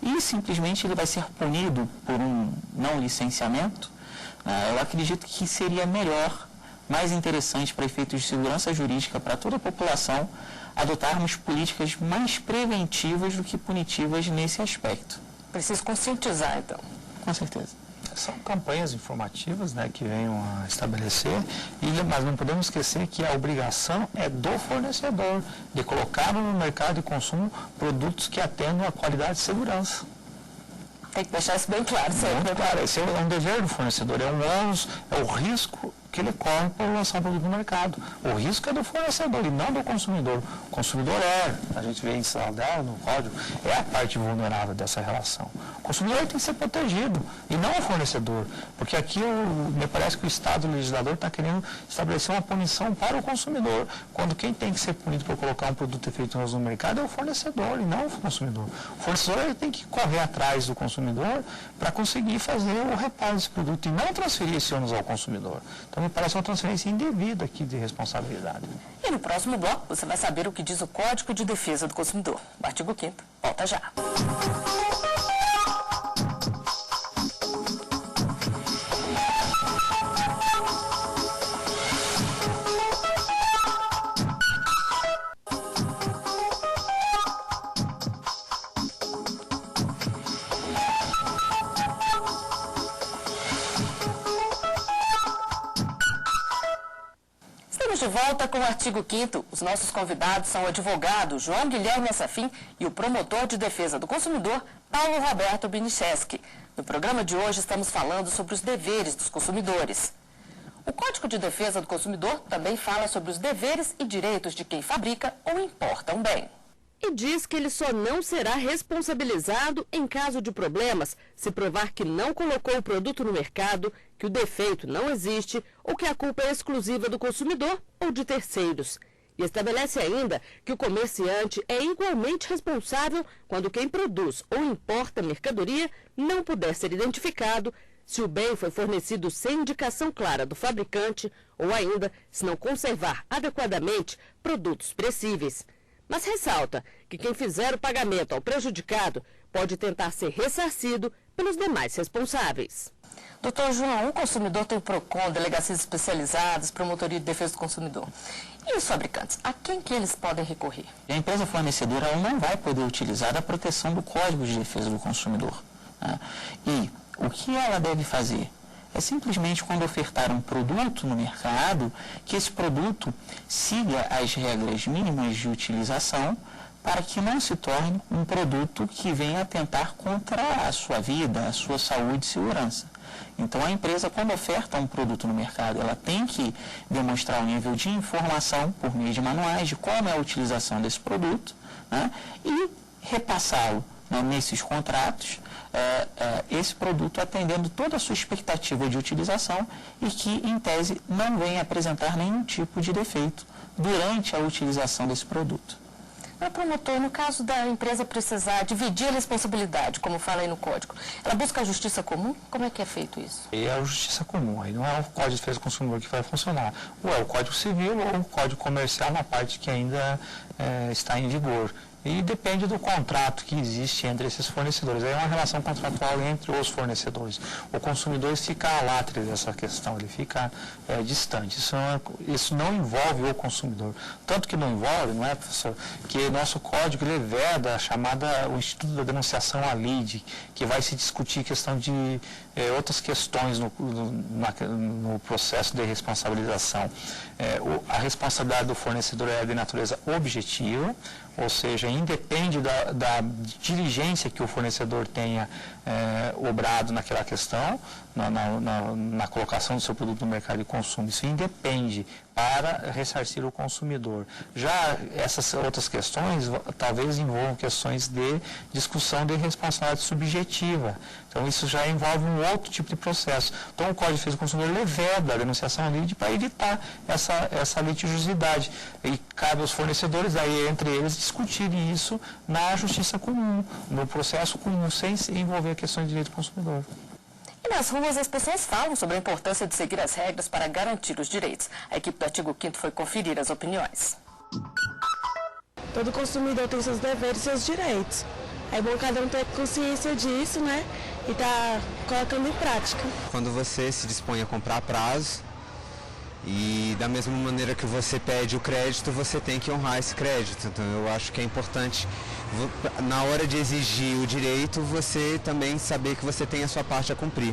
e simplesmente ele vai ser punido por um não licenciamento. Eu acredito que seria melhor, mais interessante para efeitos de segurança jurídica para toda a população, adotarmos políticas mais preventivas do que punitivas nesse aspecto. Preciso conscientizar, então. Com certeza. São campanhas informativas, que venham a estabelecer, mas não podemos esquecer que a obrigação é do fornecedor de colocar no mercado de consumo produtos que atendam a qualidade e segurança. Tem que deixar isso bem claro, sempre. Muito claro, esse é um dever do fornecedor, é um ônus, é o risco que ele corre por lançar um produto no mercado. O risco é do fornecedor e não do consumidor. O consumidor a gente vê em Saldel, no código, é a parte vulnerável dessa relação. O consumidor tem que ser protegido e não o fornecedor, porque aqui me parece que o Estado, o legislador, está querendo estabelecer uma punição para o consumidor, quando quem tem que ser punido por colocar um produto defeituoso no mercado é o fornecedor e não o consumidor. O fornecedor ele tem que correr atrás do consumidor para conseguir fazer o reparo desse produto e não transferir esse ônus ao consumidor. Então, me parece uma transferência indevida aqui de responsabilidade. E no próximo bloco, você vai saber o que diz o Código de Defesa do Consumidor. O artigo 5º. Volta já. De volta com o artigo 5º, os nossos convidados são o advogado João Guilherme Assafim e o promotor de defesa do consumidor, Paulo Roberto Binicheski. No programa de hoje estamos falando sobre os deveres dos consumidores. O Código de Defesa do Consumidor também fala sobre os deveres e direitos de quem fabrica ou importa um bem. E diz que ele só não será responsabilizado em caso de problemas se provar que não colocou o produto no mercado, que o defeito não existe ou que a culpa é exclusiva do consumidor ou de terceiros. E estabelece ainda que o comerciante é igualmente responsável quando quem produz ou importa mercadoria não puder ser identificado, se o bem foi fornecido sem indicação clara do fabricante ou ainda se não conservar adequadamente produtos perecíveis. Mas ressalta que quem fizer o pagamento ao prejudicado pode tentar ser ressarcido pelos demais responsáveis. Doutor João, o consumidor tem o PROCON, delegacias especializadas, promotoria de defesa do consumidor. E os fabricantes, a quem que eles podem recorrer? A empresa fornecedora ela não vai poder utilizar a proteção do Código de Defesa do Consumidor. Né? E o que ela deve fazer? É simplesmente quando ofertar um produto no mercado, que esse produto siga as regras mínimas de utilização para que não se torne um produto que venha atentar contra a sua vida, a sua saúde e segurança. Então, a empresa, quando oferta um produto no mercado, ela tem que demonstrar um nível de informação por meio de manuais de como é a utilização desse produto, né, e repassá-lo, né, nesses contratos, esse produto atendendo toda a sua expectativa de utilização e que, em tese, não venha apresentar nenhum tipo de defeito durante a utilização desse produto. Promotor, no caso da empresa precisar dividir a responsabilidade, como fala aí no código, ela busca a justiça comum? Como é que é feito isso? É a justiça comum, aí não é o Código de Defesa do Consumidor que vai funcionar. Ou é o Código Civil ou o Código Comercial na parte que ainda está em vigor. E depende do contrato que existe entre esses fornecedores. É uma relação contratual entre os fornecedores. O consumidor fica à látria dessa questão, ele fica distante. Isso não envolve o consumidor. Tanto que não envolve, não é, professor, que nosso código ele veda o Instituto da Denunciação à lide, que vai se discutir questão de outras questões no processo de responsabilização. A responsabilidade do fornecedor é de natureza objetiva, ou seja, independe da diligência que o fornecedor tenha obrado naquela questão, na colocação do seu produto no mercado de consumo. Isso independe para ressarcir o consumidor. Já essas outras questões talvez envolvam questões de discussão de responsabilidade subjetiva. Então, isso já envolve um outro tipo de processo. Então, o Código de Defesa do Consumidor veda a denunciação à lide para evitar essa litigiosidade. E cabe aos fornecedores, aí, entre eles, discutirem isso na justiça comum, no processo comum, sem envolver questões de direito do consumidor. E nas ruas as pessoas falam sobre a importância de seguir as regras para garantir os direitos. A equipe do Artigo 5º foi conferir as opiniões. Todo consumidor tem seus deveres e seus direitos. É bom cada um ter consciência disso, né? E tá colocando em prática. Quando você se dispõe a comprar a prazo, e da mesma maneira que você pede o crédito, você tem que honrar esse crédito. Então eu acho que é importante, na hora de exigir o direito, você também saber que você tem a sua parte a cumprir.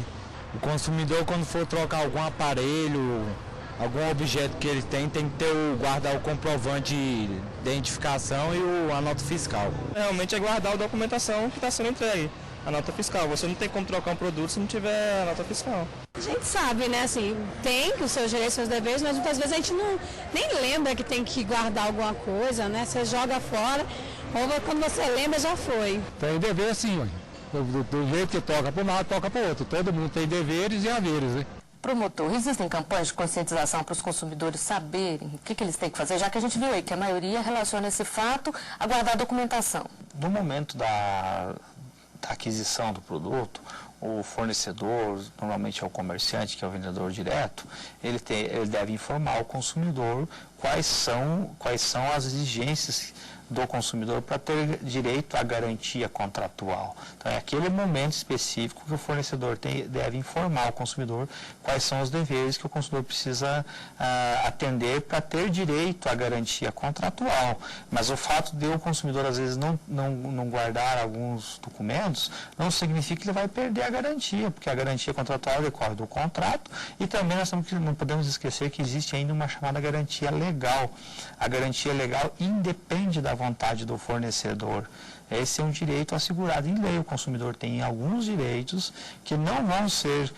O consumidor, quando for trocar algum aparelho, algum objeto que ele tem que ter guardar o comprovante de identificação e a nota fiscal. Realmente é guardar a documentação que está sendo entregue. A nota fiscal. Você não tem como trocar um produto se não tiver a nota fiscal. A gente sabe, né, assim, tem os seus direitos, seus deveres, mas muitas vezes a gente nem lembra que tem que guardar alguma coisa, né? Você joga fora, ou quando você lembra, já foi. Tem dever sim, mãe. Do jeito que toca para um lado, toca para o outro. Todo mundo tem deveres e haveres, né? Promotor, existem campanhas de conscientização para os consumidores saberem o que eles têm que fazer, já que a gente viu aí que a maioria relaciona esse fato a guardar a documentação. No momento da aquisição do produto, o fornecedor, normalmente é o comerciante, que é o vendedor direto, ele deve informar o consumidor quais são as exigências do consumidor para ter direito à garantia contratual. Então, é aquele momento específico que o fornecedor deve informar o consumidor quais são os deveres que o consumidor precisa atender para ter direito à garantia contratual. Mas o fato de o consumidor, às vezes, não guardar alguns documentos, não significa que ele vai perder a garantia, porque a garantia contratual decorre do contrato e também nós não podemos esquecer que existe ainda uma chamada garantia legal. A garantia legal independe da vontade do fornecedor. Esse é um direito assegurado em lei. O consumidor tem alguns direitos que não vão ser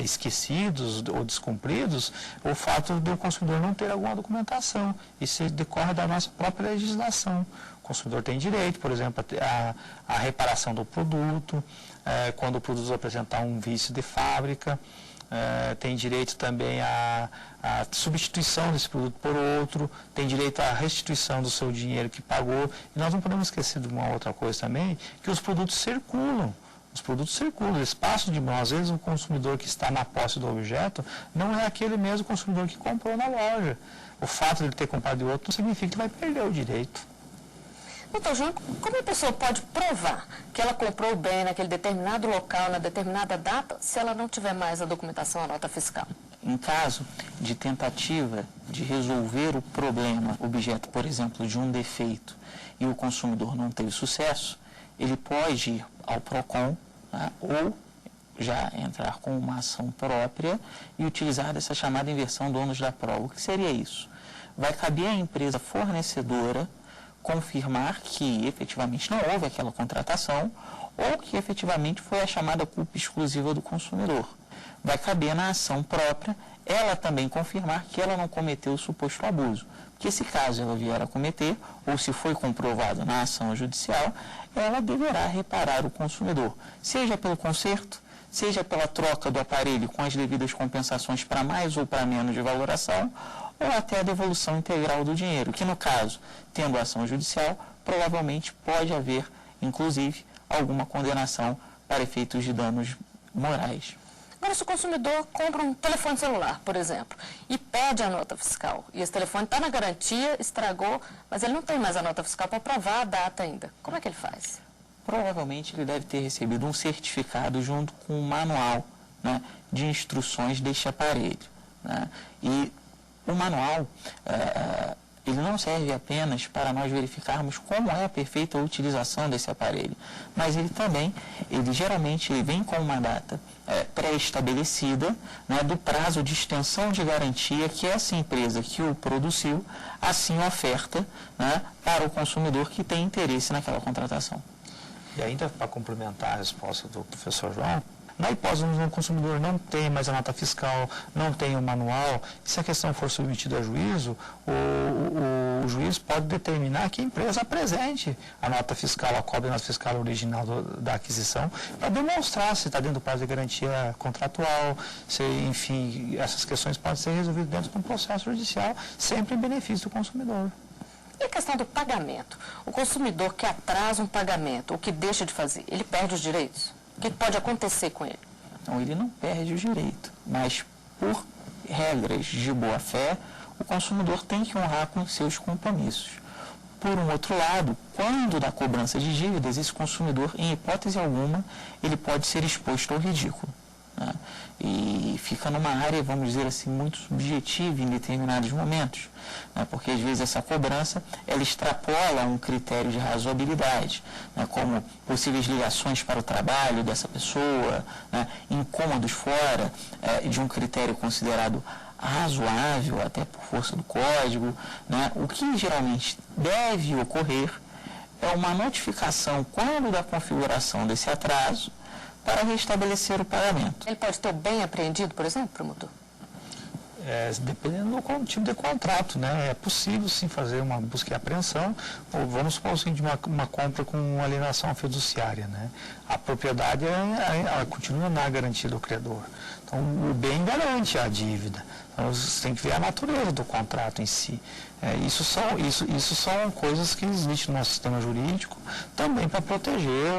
esquecidos ou descumpridos o fato do consumidor não ter alguma documentação. Isso decorre da nossa própria legislação. O consumidor tem direito, por exemplo, à reparação do produto, quando o produto apresentar um vício de fábrica. Tem direito também à substituição desse produto por outro, tem direito à restituição do seu dinheiro que pagou. E nós não podemos esquecer de uma outra coisa também, que os produtos circulam. Os produtos circulam, eles passam de mão. Às vezes o consumidor que está na posse do objeto não é aquele mesmo consumidor que comprou na loja. O fato de ele ter comprado de outro não significa que ele vai perder o direito. Doutor João, como a pessoa pode provar que ela comprou o bem naquele determinado local, na determinada data, se ela não tiver mais a documentação, a nota fiscal? Em caso de tentativa de resolver o problema, objeto, por exemplo, de um defeito, e o consumidor não teve sucesso, ele pode ir ao PROCON, tá? Ou já entrar com uma ação própria e utilizar dessa chamada inversão do ônus da prova. O que seria isso? Vai caber à empresa fornecedora confirmar que efetivamente não houve aquela contratação ou que efetivamente foi a chamada culpa exclusiva do consumidor. Vai caber na ação própria ela também confirmar que ela não cometeu o suposto abuso. Porque se caso ela vier a cometer, ou se foi comprovado na ação judicial, ela deverá reparar o consumidor, seja pelo conserto, seja pela troca do aparelho com as devidas compensações para mais ou para menos de valoração, ou até a devolução integral do dinheiro, que no caso, tendo ação judicial, provavelmente pode haver, inclusive, alguma condenação para efeitos de danos morais. Agora, se o consumidor compra um telefone celular, por exemplo, e pede a nota fiscal, e esse telefone está na garantia, estragou, mas ele não tem mais a nota fiscal para provar a data ainda, como é que ele faz? Provavelmente ele deve ter recebido um certificado junto com um manual, né, de instruções deste aparelho, né? E o manual, ele não serve apenas para nós verificarmos como é a perfeita utilização desse aparelho, mas ele geralmente vem com uma data pré-estabelecida, né, do prazo de extensão de garantia que essa empresa que o produziu assim oferta, né, para o consumidor que tem interesse naquela contratação. E ainda para complementar a resposta do professor João, na hipótese onde o consumidor não tem mais a nota fiscal, não tem o manual, se a questão for submetida a juízo, o juiz pode determinar que a empresa apresente a nota fiscal, a cópia da nota fiscal original da aquisição, para demonstrar se está dentro do prazo de garantia contratual, se, enfim, essas questões podem ser resolvidas dentro de um processo judicial, sempre em benefício do consumidor. E a questão do pagamento? O consumidor que atrasa um pagamento ou que deixa de fazer, ele perde os direitos? O que pode acontecer com ele? Então, ele não perde o direito, mas por regras de boa-fé, o consumidor tem que honrar com seus compromissos. Por um outro lado, quando da cobrança de dívidas, esse consumidor, em hipótese alguma, ele pode ser exposto ao ridículo, né? E fica numa área, vamos dizer assim, muito subjetiva em determinados momentos, né? Porque às vezes essa cobrança, ela extrapola um critério de razoabilidade, né? Como possíveis ligações para o trabalho dessa pessoa, né? Incômodos fora de um critério considerado razoável, até por força do código, né? O que geralmente deve ocorrer é uma notificação, quando da configuração desse atraso, para restabelecer o pagamento. Ele pode ter o bem apreendido, por exemplo, promotor? Dependendo do tipo de contrato, né? É possível sim fazer uma busca e apreensão, ou vamos supor assim, de uma compra com alienação fiduciária, né? A propriedade ela continua na garantia do credor. Então o bem garante a dívida. Então você tem que ver a natureza do contrato em si. Isso são coisas que existem no nosso sistema jurídico também para proteger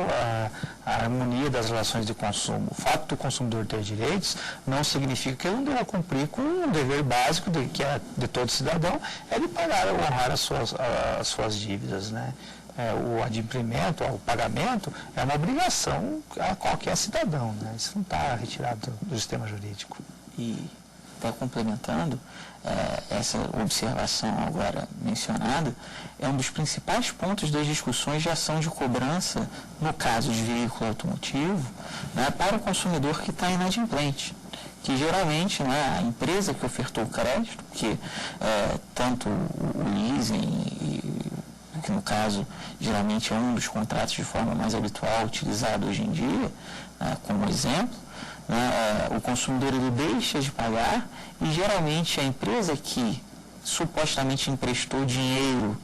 a harmonia das relações de consumo. O fato do consumidor ter direitos não significa que ele não deva cumprir com um dever básico que é de todo cidadão, é de pagar ou honrar as suas dívidas, né? O adimplemento, o pagamento é uma obrigação a qualquer cidadão, né? Isso não está retirado do sistema jurídico. E até complementando, essa observação agora mencionada é um dos principais pontos das discussões de ação de cobrança no caso de veículo automotivo, né, para o consumidor que está inadimplente, que geralmente, né, a empresa que ofertou o crédito, que tanto o leasing, que no caso geralmente é um dos contratos de forma mais habitual utilizado hoje em dia, né, como exemplo, né, o consumidor ele deixa de pagar e geralmente a empresa que supostamente emprestou dinheiro,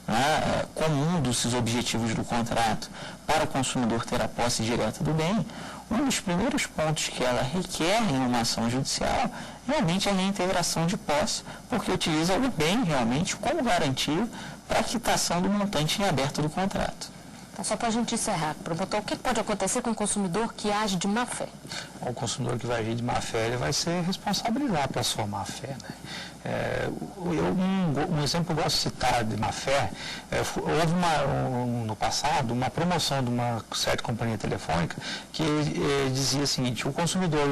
né, como um dos objetivos do contrato para o consumidor ter a posse direta do bem, um dos primeiros pontos que ela requer em uma ação judicial realmente é a reintegração de posse, porque utiliza o bem realmente como garantia para a quitação do montante em aberto do contrato. Tá Só para a gente encerrar, promotor, o que pode acontecer com o consumidor que age de má fé? O consumidor que vai agir de má fé, ele vai ser responsabilizado pela sua má fé, né? Um exemplo que eu gosto de citar de má fé, houve no passado uma promoção de uma certa companhia telefônica que dizia o seguinte: o consumidor,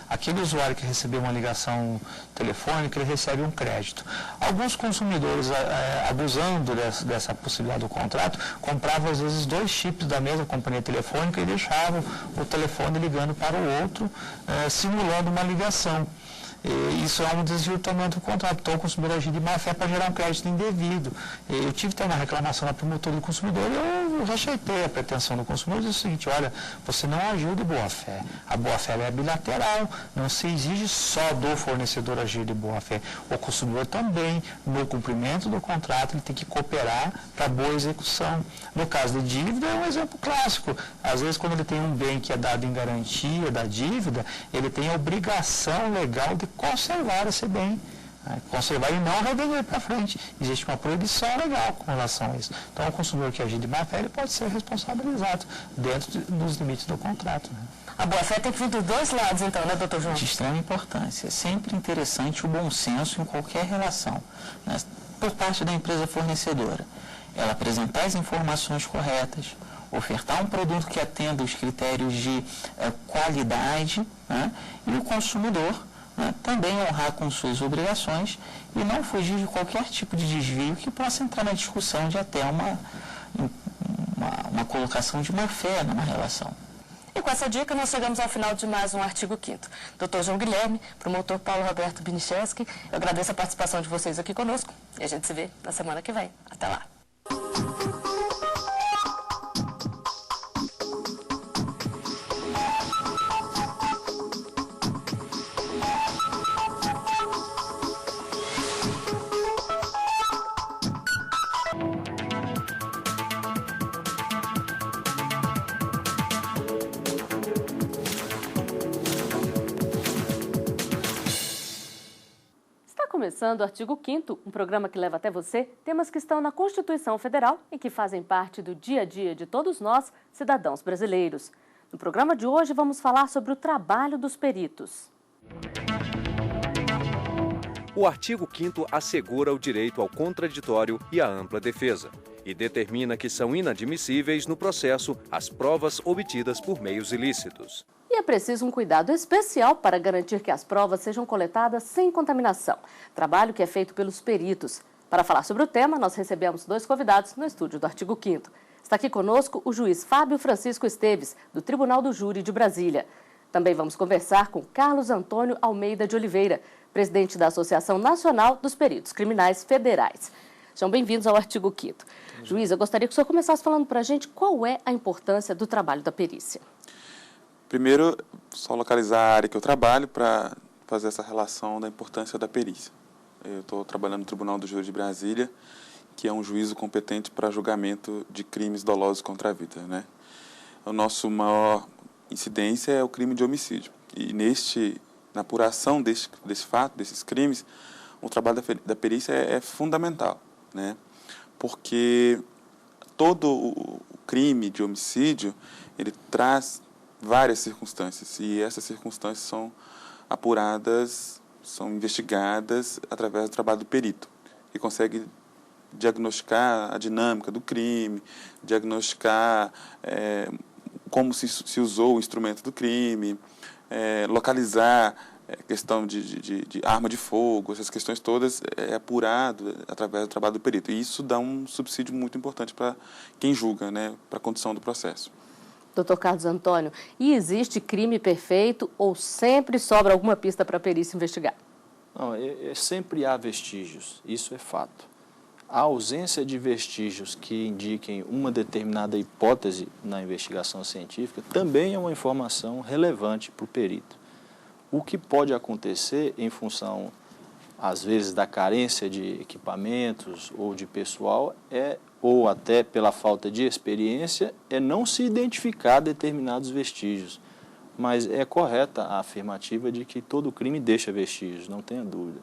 aquele usuário que recebeu uma ligação telefônica, ele recebe um crédito. Alguns consumidores, abusando dessa possibilidade do contrato, compravam às vezes 2 chips da mesma companhia telefônica e deixavam o telefone ligando para o outro, simulando uma ligação. Isso é um desvirtuamento do contrato. Então, o consumidor agir de má fé para gerar um crédito indevido. Eu tive que ter uma reclamação na promotoria do consumidor e eu rejeitei a pretensão do consumidor e disse o seguinte: olha, você não agiu de boa fé. A boa fé é bilateral, não se exige só do fornecedor agir de boa fé. O consumidor também, no cumprimento do contrato, ele tem que cooperar para boa execução. No caso de dívida, é um exemplo clássico. Às vezes, quando ele tem um bem que é dado em garantia da dívida, ele tem a obrigação legal de conservar esse bem, conservar e não revender para frente. Existe uma proibição legal com relação a isso. Então, o consumidor que agir de má fé, ele pode ser responsabilizado dentro dos limites do contrato. Né? A boa-fé tem que vir dos 2 lados, então, né, doutor João? De extrema importância. É sempre interessante o bom senso em qualquer relação, né, por parte da empresa fornecedora. Ela apresentar as informações corretas, ofertar um produto que atenda os critérios de qualidade, né, e o consumidor, né, também honrar com suas obrigações e não fugir de qualquer tipo de desvio que possa entrar na discussão de até uma colocação de má fé numa relação. E com essa dica, nós chegamos ao final de mais um Artigo 5º. Dr. João Guilherme, promotor Paulo Roberto Binicheski, eu agradeço a participação de vocês aqui conosco e a gente se vê na semana que vem. Até lá! Começando o Artigo 5º, um programa que leva até você temas que estão na Constituição Federal e que fazem parte do dia a dia de todos nós, cidadãos brasileiros. No programa de hoje vamos falar sobre o trabalho dos peritos. O artigo 5º assegura o direito ao contraditório e à ampla defesa e determina que são inadmissíveis no processo as provas obtidas por meios ilícitos. E é preciso um cuidado especial para garantir que as provas sejam coletadas sem contaminação. Trabalho que é feito pelos peritos. Para falar sobre o tema, nós recebemos 2 convidados no estúdio do Artigo 5º. Está aqui conosco o juiz Fábio Francisco Esteves, do Tribunal do Júri de Brasília. Também vamos conversar com Carlos Antônio Almeida de Oliveira, presidente da Associação Nacional dos Peritos Criminais Federais. Sejam bem-vindos ao Artigo 5º. Juiz, eu gostaria que o senhor começasse falando para a gente qual é a importância do trabalho da perícia. Primeiro, só localizar a área que eu trabalho para fazer essa relação da importância da perícia. Eu estou trabalhando no Tribunal do Júri de Brasília, que é um juízo competente para julgamento de crimes dolosos contra a vida, né? O nosso maior incidência é o crime de homicídio. E na apuração desse fato, desses crimes, o trabalho da perícia é fundamental, né? Porque todo o crime de homicídio, ele traz várias circunstâncias, e essas circunstâncias são apuradas, são investigadas através do trabalho do perito, que consegue diagnosticar a dinâmica do crime, diagnosticar como se usou o instrumento do crime, localizar a questão de arma de fogo, essas questões todas é apurado através do trabalho do perito. E isso dá um subsídio muito importante para quem julga, né, para a condução do processo. Doutor Carlos Antônio, e existe crime perfeito ou sempre sobra alguma pista para a perícia investigar? Não, sempre há vestígios, isso é fato. A ausência de vestígios que indiquem uma determinada hipótese na investigação científica também é uma informação relevante para o perito. O que pode acontecer em função, às vezes, da carência de equipamentos ou de pessoal ou até pela falta de experiência, é não se identificar determinados vestígios. Mas é correta a afirmativa de que todo crime deixa vestígios, não tenha dúvida.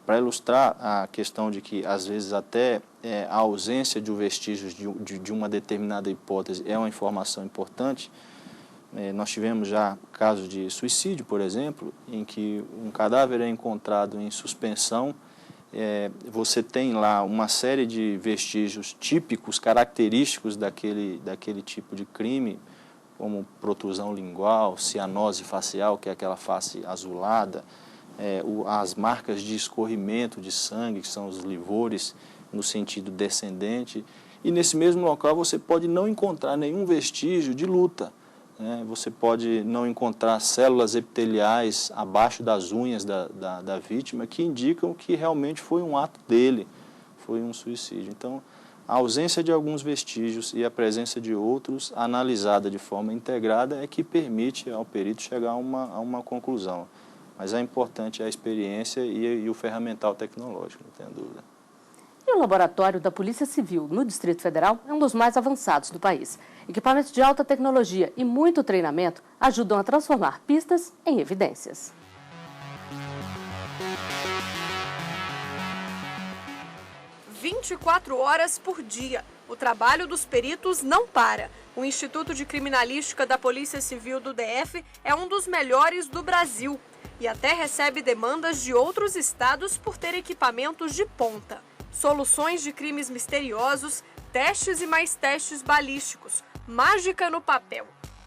para ilustrar a questão de que, às vezes, até a ausência de vestígios de uma determinada hipótese é uma informação importante, nós tivemos já casos de suicídio, por exemplo, em que um cadáver é encontrado em suspensão, você tem lá uma série de vestígios típicos, característicos daquele tipo de crime, como protrusão lingual, cianose facial, que é aquela face azulada, as marcas de escorrimento de sangue, que são os livores no sentido descendente, e nesse mesmo local você pode não encontrar nenhum vestígio de luta, né? Você pode não encontrar células epiteliais abaixo das unhas da vítima que indicam que realmente foi um ato dele, foi um suicídio. Então, a ausência de alguns vestígios e a presença de outros, analisada de forma integrada, é que permite ao perito chegar a uma conclusão. Mas é importante a experiência e o ferramental tecnológico, não tenho dúvida. E o laboratório da Polícia Civil no Distrito Federal é um dos mais avançados do país. Equipamentos de alta tecnologia e muito treinamento ajudam a transformar pistas em evidências. – 24 horas por dia. O trabalho dos peritos não para. O Instituto de Criminalística da Polícia Civil do DF é um dos melhores do Brasil e até recebe demandas de outros estados por ter equipamentos de ponta. Soluções de crimes misteriosos, testes e mais testes balísticos, mágica no papel.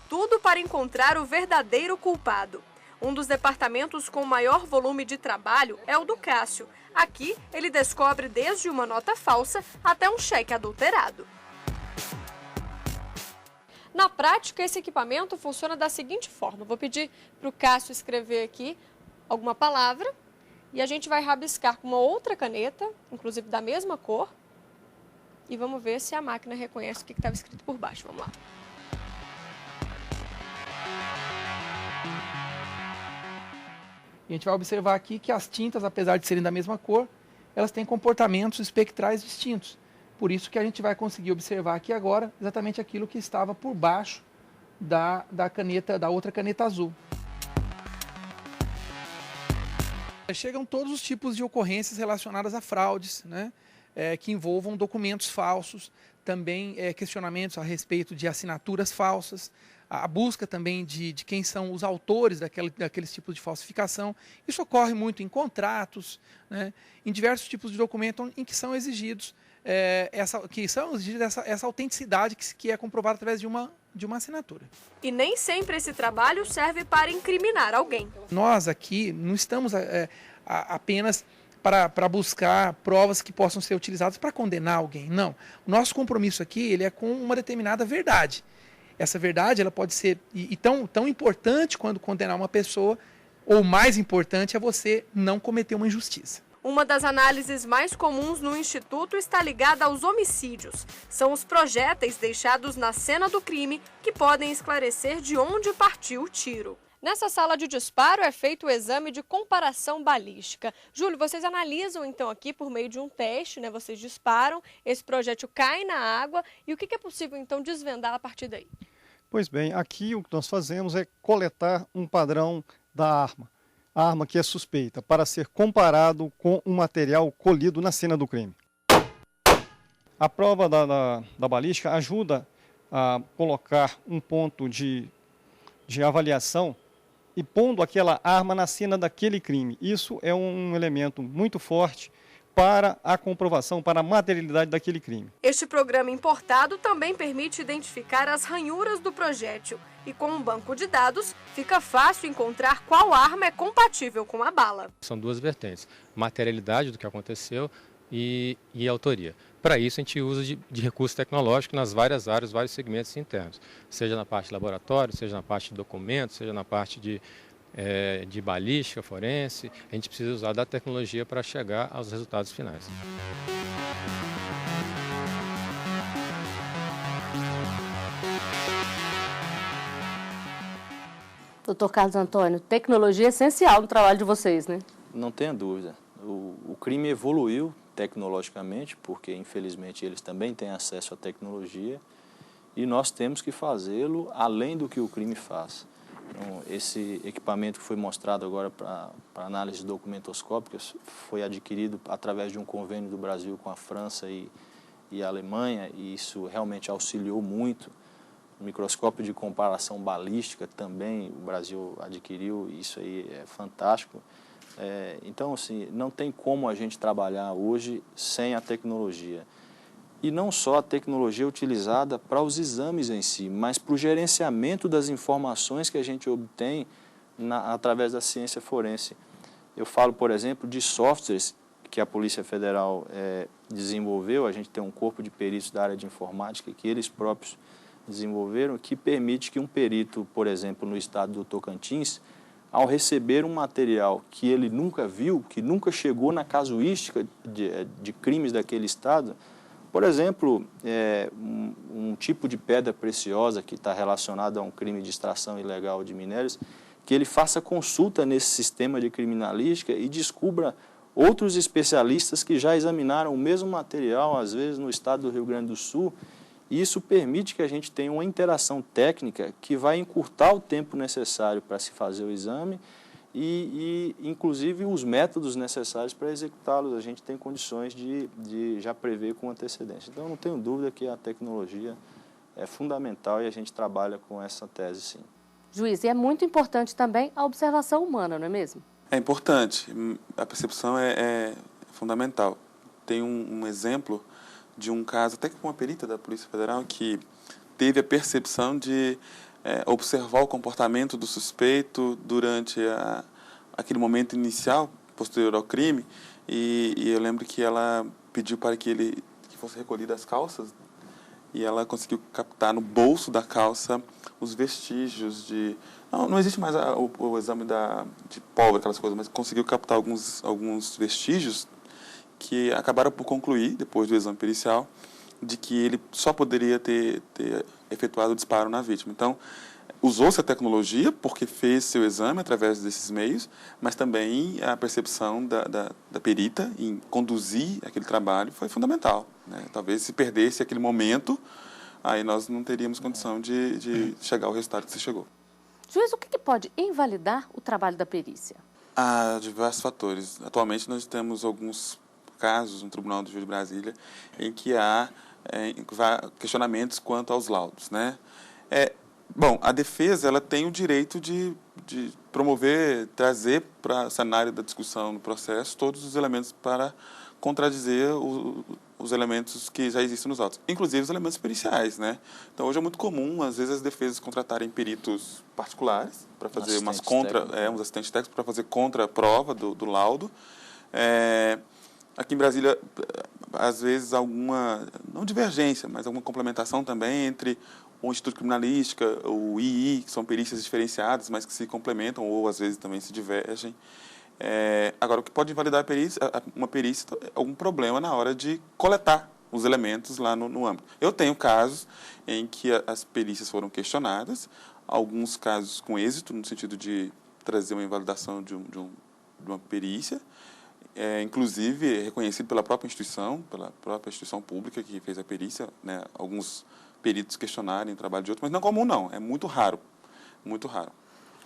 Tudo para encontrar o verdadeiro culpado. Um dos departamentos com maior volume de trabalho é o do Cássio. Aqui, ele descobre desde uma nota falsa até um cheque adulterado. Na prática, esse equipamento funciona da seguinte forma. Vou pedir para o Cássio escrever aqui alguma palavra e a gente vai rabiscar com uma outra caneta, inclusive da mesma cor, e vamos ver se a máquina reconhece o que estava escrito por baixo. Vamos lá. E a gente vai observar aqui que as tintas, apesar de serem da mesma cor, elas têm comportamentos espectrais distintos. Por isso que a gente vai conseguir observar aqui agora exatamente aquilo que estava por baixo da outra caneta azul. Chegam todos os tipos de ocorrências relacionadas a fraudes, né? Que envolvam documentos falsos, também questionamentos a respeito de assinaturas falsas, a busca também de quem são os autores daqueles tipos de falsificação. Isso ocorre muito em contratos, né, em diversos tipos de documentos em que são exigidos essa autenticidade que é comprovada através de uma assinatura. E nem sempre esse trabalho serve para incriminar alguém. Nós aqui não estamos apenas para buscar provas que possam ser utilizadas para condenar alguém. Não. O nosso compromisso aqui ele é com uma determinada verdade. Essa verdade ela pode ser tão importante quando condenar uma pessoa, ou mais importante é você não cometer uma injustiça. Uma das análises mais comuns no Instituto está ligada aos homicídios. São os projéteis deixados na cena do crime que podem esclarecer de onde partiu o tiro. Nessa sala de disparo é feito o exame de comparação balística. Júlio, vocês analisam então aqui por meio de um teste, né? Vocês disparam, esse projétil cai na água e o que é possível então desvendar a partir daí? Pois bem, aqui o que nós fazemos é coletar um padrão da arma. A arma que é suspeita, para ser comparado com um material colhido na cena do crime. A prova da balística ajuda a colocar um ponto de avaliação e pondo aquela arma na cena daquele crime. Isso é um elemento muito forte para a comprovação, para a materialidade daquele crime. Este programa importado também permite identificar as ranhuras do projétil. E com um banco de dados, fica fácil encontrar qual arma é compatível com a bala. São duas vertentes, materialidade do que aconteceu e autoria. Para isso, a gente usa de recurso tecnológico nas várias áreas, vários segmentos internos, seja na parte de laboratório, seja na parte de documentos, seja na parte de balística, forense. A gente precisa usar da tecnologia para chegar aos resultados finais. Doutor Carlos Antônio, tecnologia é essencial no trabalho de vocês, né? Não tenha dúvida. O crime evoluiu tecnologicamente, porque infelizmente eles também têm acesso à tecnologia, e nós temos que fazê-lo além do que o crime faz. Então, esse equipamento que foi mostrado agora para análise documentoscópica foi adquirido através de um convênio do Brasil com a França e a Alemanha, e isso realmente auxiliou muito. O microscópio de comparação balística também o Brasil adquiriu, isso aí é fantástico. Então, assim, não tem como a gente trabalhar hoje sem a tecnologia. E não só a tecnologia utilizada para os exames em si, mas para o gerenciamento das informações que a gente obtém através da ciência forense. Eu falo, por exemplo, de softwares que a Polícia Federal desenvolveu. A gente tem um corpo de peritos da área de informática que eles próprios desenvolveram, que permite que um perito, por exemplo, no estado do Tocantins, ao receber um material que ele nunca viu, que nunca chegou na casuística de crimes daquele estado, por exemplo, um tipo de pedra preciosa que está relacionado a um crime de extração ilegal de minérios, que ele faça consulta nesse sistema de criminalística e descubra outros especialistas que já examinaram o mesmo material, às vezes no estado do Rio Grande do Sul, e isso permite que a gente tenha uma interação técnica que vai encurtar o tempo necessário para se fazer o exame e inclusive, os métodos necessários para executá-los. A gente tem condições de já prever com antecedência. Então, não tenho dúvida que a tecnologia é fundamental e a gente trabalha com essa tese, sim. Juiz, e é muito importante também a observação humana, não é mesmo? É importante. A percepção é fundamental. Tem um exemplo de um caso, até com uma perita da Polícia Federal, que teve a percepção de observar o comportamento do suspeito durante aquele momento inicial, posterior ao crime, e eu lembro que ela pediu para que fosse recolhido as calças, e ela conseguiu captar no bolso da calça os vestígios de... Não existe mais o exame de pólvora, aquelas coisas, mas conseguiu captar alguns vestígios que acabaram por concluir, depois do exame pericial, de que ele só poderia ter efetuado o disparo na vítima. Então, usou-se a tecnologia porque fez seu exame através desses meios, mas também a percepção da perita em conduzir aquele trabalho foi fundamental, né? Talvez se perdesse aquele momento, aí nós não teríamos condição de chegar ao resultado que se chegou. Juiz, o que pode invalidar o trabalho da perícia? Há diversos fatores. Atualmente nós temos alguns casos no Tribunal do Júri de Brasília em que há questionamentos quanto aos laudos, né? Bom, a defesa ela tem o direito de promover, trazer para o cenário da discussão no processo todos os elementos para contradizer os elementos que já existem nos autos, inclusive os elementos periciais, né? Então, hoje é muito comum, às vezes, as defesas contratarem peritos particulares para fazer uns assistentes técnicos para fazer contra-prova do laudo. Aqui em Brasília, às vezes, alguma, não divergência, mas alguma complementação também entre o Instituto de Criminalística, o II, que são perícias diferenciadas, mas que se complementam ou, às vezes, também se divergem. Agora, o que pode invalidar uma perícia é algum problema na hora de coletar os elementos lá no âmbito. Eu tenho casos em que as perícias foram questionadas, alguns casos com êxito, no sentido de trazer uma invalidação de uma perícia, inclusive reconhecido pela própria instituição pública que fez a perícia, né? Alguns peritos questionarem o trabalho de outros, mas não é comum, não. É muito raro, muito raro.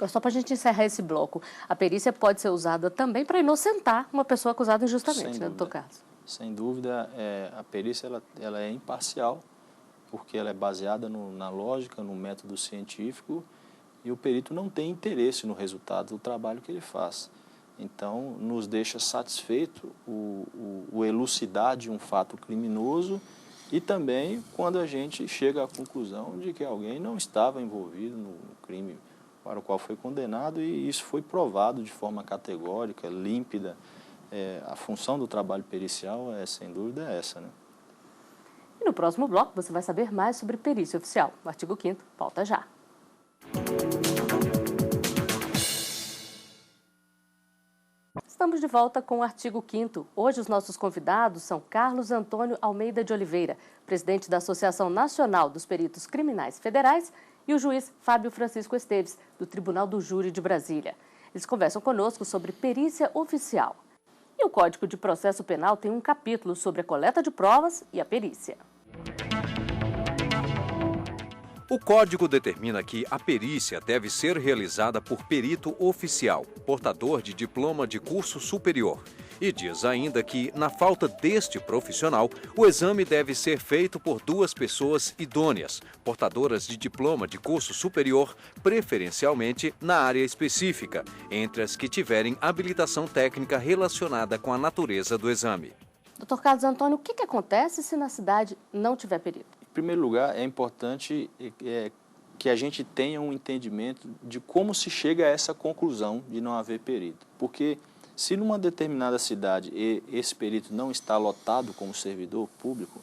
Só para a gente encerrar esse bloco, a perícia pode ser usada também para inocentar uma pessoa acusada injustamente, né, doutor Carlos? Sem dúvida, a perícia ela é imparcial, porque ela é baseada na lógica, no método científico, e o perito não tem interesse no resultado do trabalho que ele faz. Então, nos deixa satisfeito o elucidar de um fato criminoso e também quando a gente chega à conclusão de que alguém não estava envolvido no crime para o qual foi condenado, e isso foi provado de forma categórica, límpida. A função do trabalho pericial, sem dúvida, é essa, né? E no próximo bloco você vai saber mais sobre perícia oficial. O artigo 5º, volta já. Estamos de volta com o artigo 5º. Hoje os nossos convidados são Carlos Antônio Almeida de Oliveira, presidente da Associação Nacional dos Peritos Criminais Federais, e o juiz Fábio Francisco Esteves, do Tribunal do Júri de Brasília. Eles conversam conosco sobre perícia oficial. E o Código de Processo Penal tem um capítulo sobre a coleta de provas e a perícia. O Código determina que a perícia deve ser realizada por perito oficial, portador de diploma de curso superior. E diz ainda que, na falta deste profissional, o exame deve ser feito por 2 pessoas idôneas, portadoras de diploma de curso superior, preferencialmente na área específica, entre as que tiverem habilitação técnica relacionada com a natureza do exame. Dr. Carlos Antônio, o que acontece se na cidade não tiver perito? Em primeiro lugar, é importante que a gente tenha um entendimento de como se chega a essa conclusão de não haver perito. Porque se numa determinada cidade esse perito não está lotado como servidor público,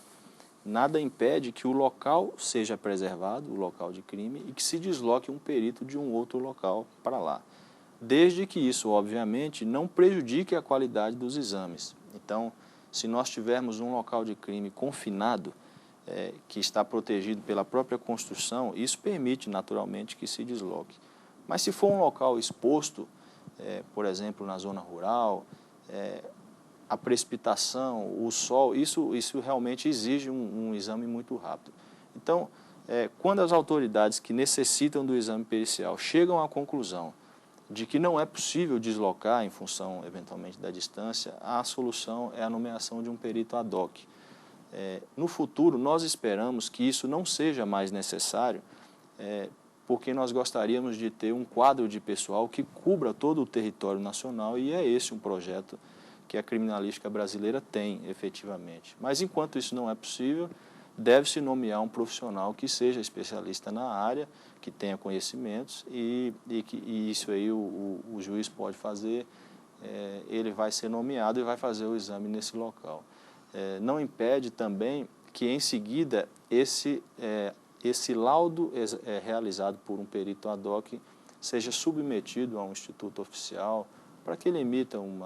nada impede que o local seja preservado, o local de crime, e que se desloque um perito de um outro local para lá. Desde que isso, obviamente, não prejudique a qualidade dos exames. Então, se nós tivermos um local de crime confinado, que está protegido pela própria Constituição, isso permite naturalmente que se desloque. Mas se for um local exposto, por exemplo, na zona rural, a precipitação, o sol, isso realmente exige um exame muito rápido. Então, quando as autoridades que necessitam do exame pericial chegam à conclusão de que não é possível deslocar em função, eventualmente, da distância, a solução é a nomeação de um perito ad hoc. No futuro, nós esperamos que isso não seja mais necessário, porque nós gostaríamos de ter um quadro de pessoal que cubra todo o território nacional, e é esse um projeto que a criminalística brasileira tem, efetivamente. Mas, enquanto isso não é possível, deve-se nomear um profissional que seja especialista na área, que tenha conhecimentos, e isso aí o juiz pode fazer, ele vai ser nomeado e vai fazer o exame nesse local. Não impede também que, em seguida, esse laudo realizado por um perito ad hoc seja submetido a um instituto oficial para que ele emita um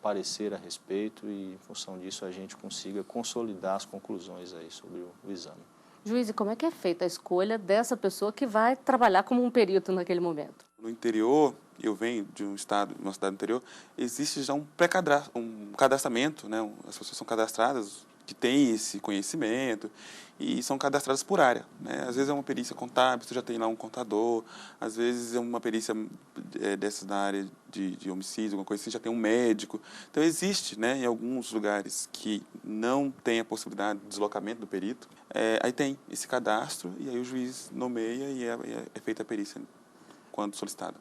parecer a respeito e, em função disso, a gente consiga consolidar as conclusões aí sobre o exame. Juiz, e como é que é feita a escolha dessa pessoa que vai trabalhar como um perito naquele momento? No interior, eu venho de uma cidade interior, existe já um cadastramento, né? As pessoas são cadastradas que têm esse conhecimento e são cadastradas por área, né? Às vezes é uma perícia contábil, você já tem lá um contador, às vezes é uma perícia dessa da área de homicídio, alguma coisa assim, já tem um médico. Então existe, né, em alguns lugares que não tem a possibilidade de deslocamento do perito, aí tem esse cadastro e aí o juiz nomeia e é feita a perícia quando solicitada.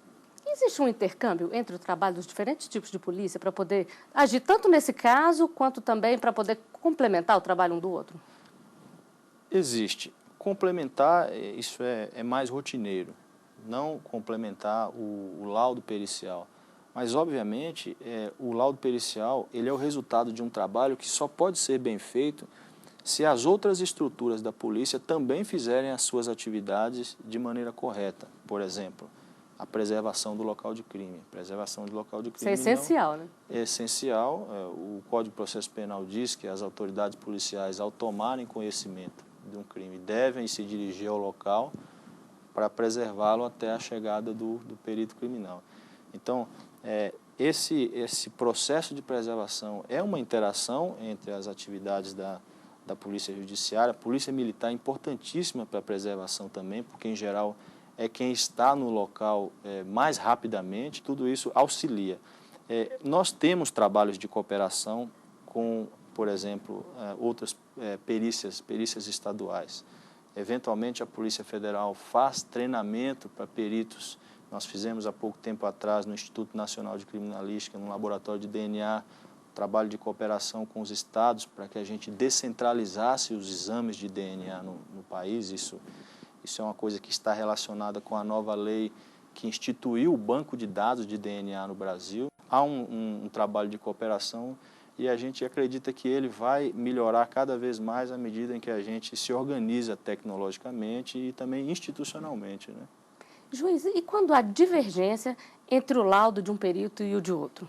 Existe um intercâmbio entre o trabalho dos diferentes tipos de polícia para poder agir tanto nesse caso, quanto também para poder complementar o trabalho um do outro? Existe. Complementar, isso é mais rotineiro, não complementar o laudo pericial. Mas, obviamente, o laudo pericial ele é o resultado de um trabalho que só pode ser bem feito se as outras estruturas da polícia também fizerem as suas atividades de maneira correta. Por exemplo, a preservação do local de crime. Preservação do local de crime. Isso é essencial, né? É essencial. O Código de Processo Penal diz que as autoridades policiais, ao tomarem conhecimento de um crime, devem se dirigir ao local para preservá-lo até a chegada do perito criminal. Então, esse processo de preservação é uma interação entre as atividades da Polícia Judiciária. A Polícia Militar é importantíssima para a preservação também, porque, em geral, é quem está no local mais rapidamente, tudo isso auxilia. Nós temos trabalhos de cooperação com, por exemplo, outras perícias estaduais. Eventualmente, a Polícia Federal faz treinamento para peritos. Nós fizemos há pouco tempo atrás no Instituto Nacional de Criminalística, no laboratório de DNA, trabalho de cooperação com os estados para que a gente descentralizasse os exames de DNA no país. Isso é uma coisa que está relacionada com a nova lei que instituiu o banco de dados de DNA no Brasil. Há um trabalho de cooperação e a gente acredita que ele vai melhorar cada vez mais à medida em que a gente se organiza tecnologicamente e também institucionalmente, né? Juiz, e quando há divergência entre o laudo de um perito e o de outro?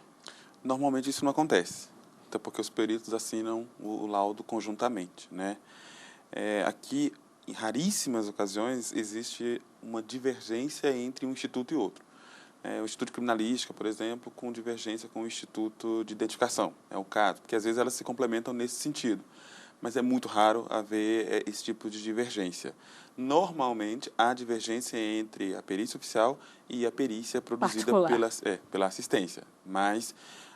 Normalmente isso não acontece, até porque os peritos assinam o laudo conjuntamente, né? Aqui, em raríssimas ocasiões, existe uma divergência entre um instituto e outro. O Instituto de Criminalística, por exemplo, com divergência com o Instituto de Identificação, é o caso, porque às vezes elas se complementam nesse sentido. mas é muito raro haver esse tipo de divergência. Normalmente, há divergência entre a perícia oficial e a perícia produzida pela assistência, mas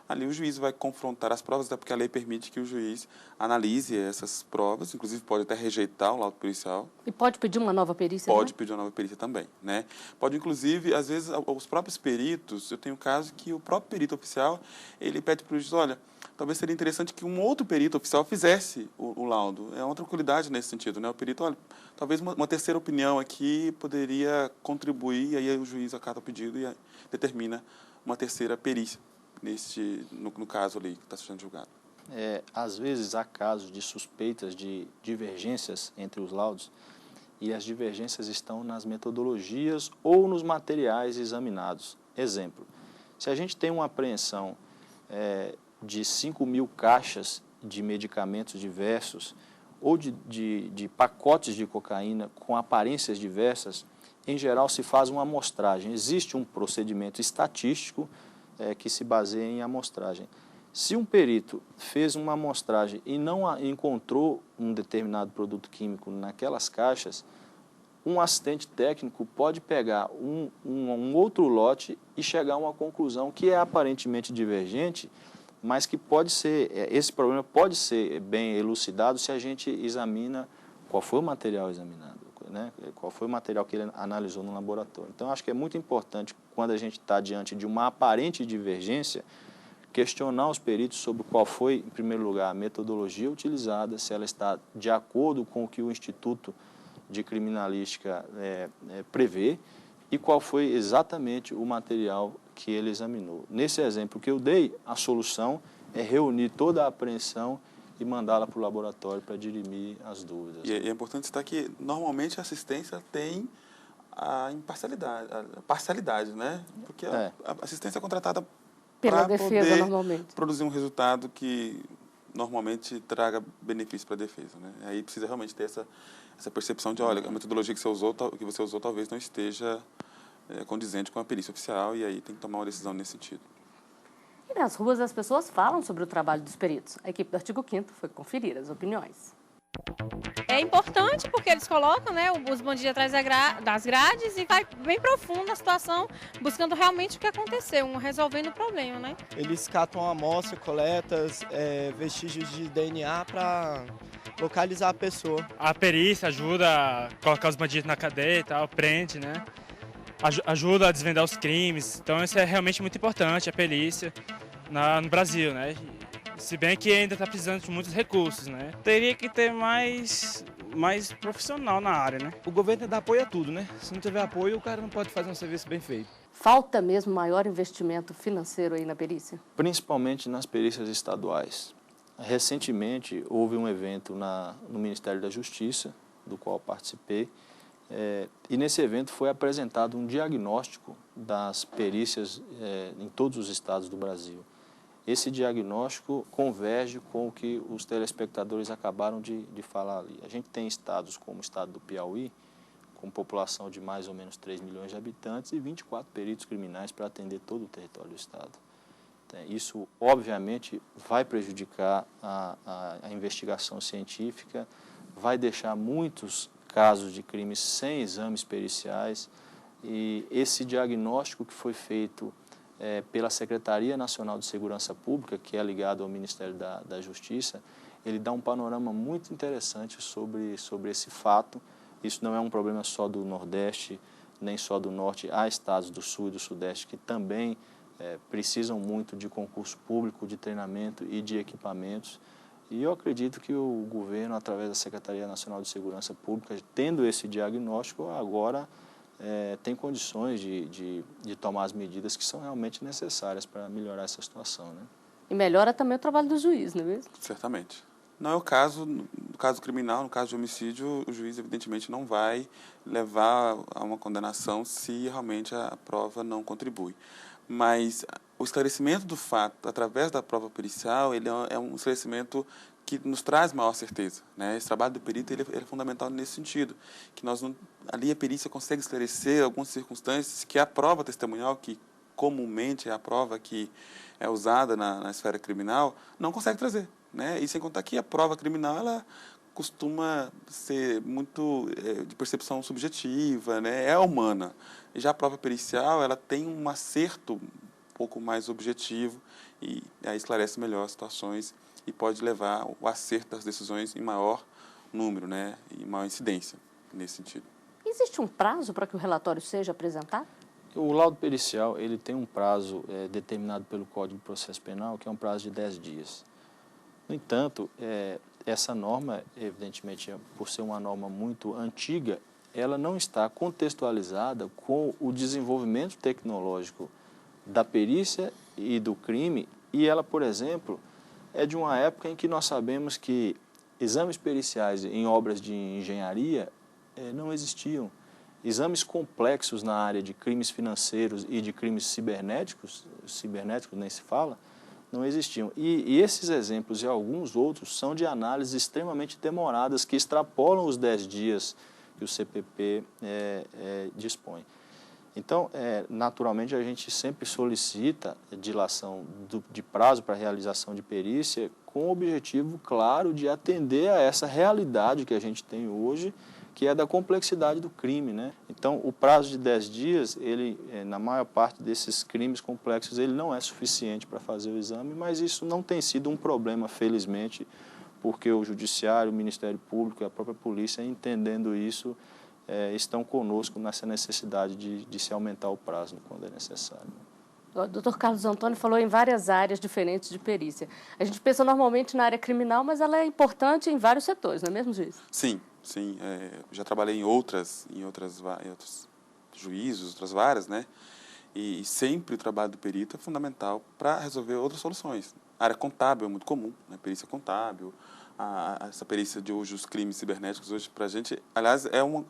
ali o juiz vai confrontar as provas, até porque a lei permite que o juiz analise essas provas, inclusive pode até rejeitar o laudo pericial. E pode pedir uma nova perícia? Pode pedir uma nova perícia também, né? Pode, inclusive, às vezes, os próprios peritos, eu tenho caso que o próprio perito oficial, ele pede para o juiz, olha, talvez seria interessante que um outro perito oficial fizesse o laudo. É uma tranquilidade nesse sentido, né? O perito, olha, talvez uma terceira opinião aqui poderia contribuir, e aí o juiz acata o pedido e determina uma terceira perícia. No caso ali que está sendo julgado. Às vezes há casos de suspeitas de divergências entre os laudos e as divergências estão nas metodologias ou nos materiais examinados. Exemplo, se a gente tem uma apreensão de 5.000 caixas de medicamentos diversos ou de pacotes de cocaína com aparências diversas, em geral se faz uma amostragem. Existe um procedimento estatístico que se baseia em amostragem. Se um perito fez uma amostragem e não encontrou um determinado produto químico naquelas caixas, um assistente técnico pode pegar um outro lote e chegar a uma conclusão que é aparentemente divergente, mas que pode ser, esse problema pode ser bem elucidado se a gente examina qual foi o material examinado, né? Qual foi o material que ele analisou no laboratório. Então, acho que é muito importante, quando a gente está diante de uma aparente divergência, questionar os peritos sobre qual foi, em primeiro lugar, a metodologia utilizada, se ela está de acordo com o que o Instituto de Criminalística prevê e qual foi exatamente o material que ele examinou. Nesse exemplo que eu dei, a solução é reunir toda a apreensão e mandá-la para o laboratório para dirimir as dúvidas. E é importante citar que, normalmente, a assistência tem a imparcialidade, a parcialidade, né? Porque a assistência é contratada pela para defesa, poder normalmente produzir um resultado que normalmente traga benefício para a defesa, né? Aí precisa realmente ter essa percepção de, olha, a metodologia que você usou talvez não esteja condizente com a perícia oficial, e aí tem que tomar uma decisão nesse sentido. E nas ruas as pessoas falam sobre o trabalho dos peritos. A equipe do Artigo 5º foi conferir as opiniões. É importante porque eles colocam, né, os bandidos atrás das grades e vai bem profundo na situação, buscando realmente o que aconteceu, resolvendo o problema, né? Eles catam a amostra, coletas, vestígios de DNA para localizar a pessoa. A perícia ajuda a colocar os bandidos na cadeia e tal, prende, né? Ajuda a desvendar os crimes. Então isso é realmente muito importante, a perícia no Brasil, né? Se bem que ainda está precisando de muitos recursos, né? Teria que ter mais profissional na área, né? O governo dá apoio a tudo, né? Se não tiver apoio, o cara não pode fazer um serviço bem feito. Falta mesmo maior investimento financeiro aí na perícia? Principalmente nas perícias estaduais. Recentemente, houve um evento no Ministério da Justiça, do qual participei, e nesse evento foi apresentado um diagnóstico das perícias em todos os estados do Brasil. Esse diagnóstico converge com o que os telespectadores acabaram de falar ali. A gente tem estados como o estado do Piauí, com população de mais ou menos 3 milhões de habitantes e 24 peritos criminais para atender todo o território do estado. Isso, obviamente, vai prejudicar a investigação científica, vai deixar muitos casos de crimes sem exames periciais, e esse diagnóstico que foi feito pela Secretaria Nacional de Segurança Pública, que é ligado ao Ministério da Justiça, ele dá um panorama muito interessante sobre esse fato. Isso não é um problema só do Nordeste, nem só do Norte. Há estados do Sul e do Sudeste que também precisam muito de concurso público, de treinamento e de equipamentos. E eu acredito que o governo, através da Secretaria Nacional de Segurança Pública, tendo esse diagnóstico, agora tem condições de tomar as medidas que são realmente necessárias para melhorar essa situação, né? E melhora também o trabalho do juiz, não é mesmo? Certamente. Não é o caso, no caso criminal, no caso de homicídio, o juiz evidentemente não vai levar a uma condenação se realmente a prova não contribui. Mas o esclarecimento do fato através da prova pericial, ele é um esclarecimento que nos traz maior certeza, né? Esse trabalho do perito ele é fundamental nesse sentido, que ali a perícia consegue esclarecer algumas circunstâncias que a prova testemunhal, que comumente é a prova que é usada na esfera criminal, não consegue trazer. né? E sem contar que a prova criminal, ela costuma ser muito de percepção subjetiva, né? É humana. E já a prova pericial, ela tem um acerto um pouco mais objetivo e aí esclarece melhor as situações e pode levar o acerto das decisões em maior número, né? E maior incidência nesse sentido. Existe um prazo para que o relatório seja apresentado? O laudo pericial, ele tem um prazo determinado pelo Código de Processo Penal, que é um prazo de 10 dias. No entanto, essa norma, evidentemente, por ser uma norma muito antiga, ela não está contextualizada com o desenvolvimento tecnológico da perícia e do crime, e ela, por exemplo, é de uma época em que nós sabemos que exames periciais em obras de engenharia não existiam. Exames complexos na área de crimes financeiros e de crimes cibernéticos nem se fala, não existiam. E esses exemplos e alguns outros são de análises extremamente demoradas que extrapolam os 10 dias que o CPP dispõe. Então, naturalmente, a gente sempre solicita dilação de prazo para realização de perícia com o objetivo claro de atender a essa realidade que a gente tem hoje, que é da complexidade do crime, né? Então, o prazo de 10 dias, ele, na maior parte desses crimes complexos, ele não é suficiente para fazer o exame, mas isso não tem sido um problema, felizmente, porque o Judiciário, o Ministério Público e a própria Polícia, entendendo isso, estão conosco nessa necessidade de se aumentar o prazo quando é necessário. O Dr. Carlos Antônio falou em várias áreas diferentes de perícia. A gente pensa normalmente na área criminal, mas ela é importante em vários setores, não é mesmo, juiz? Sim. Já trabalhei em outros juízos, outras varas, né? E sempre o trabalho do perito é fundamental para resolver outras soluções. A área contábil é muito comum, né? Perícia contábil, essa perícia de hoje, os crimes cibernéticos hoje para a gente, aliás, eu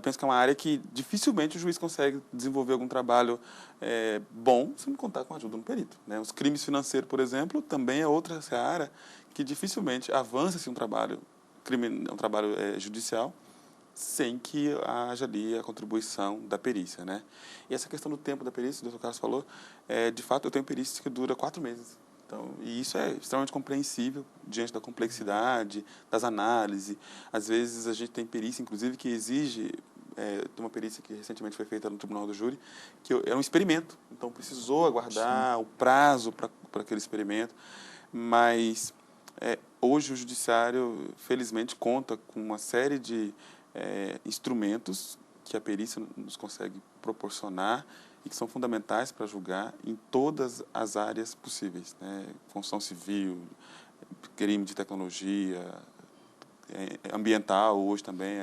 penso que é uma área que dificilmente o juiz consegue desenvolver algum trabalho bom se não contar com a ajuda do perito, né? Os crimes financeiros, por exemplo, também é outra área que dificilmente avança-se um trabalho judicial sem que haja ali a contribuição da perícia, né? E essa questão do tempo da perícia, o Dr. Carlos falou, de fato eu tenho perícia que dura 4 meses. Então, e isso é extremamente compreensível diante da complexidade, das análises. Às vezes a gente tem perícia, inclusive, que exige, uma perícia que recentemente foi feita no Tribunal do Júri, que é um experimento. Então precisou aguardar o prazo para aquele experimento, mas hoje o Judiciário, felizmente, conta com uma série de instrumentos que a perícia nos consegue proporcionar e que são fundamentais para julgar em todas as áreas possíveis, né? Construção civil, crime de tecnologia, ambiental, hoje também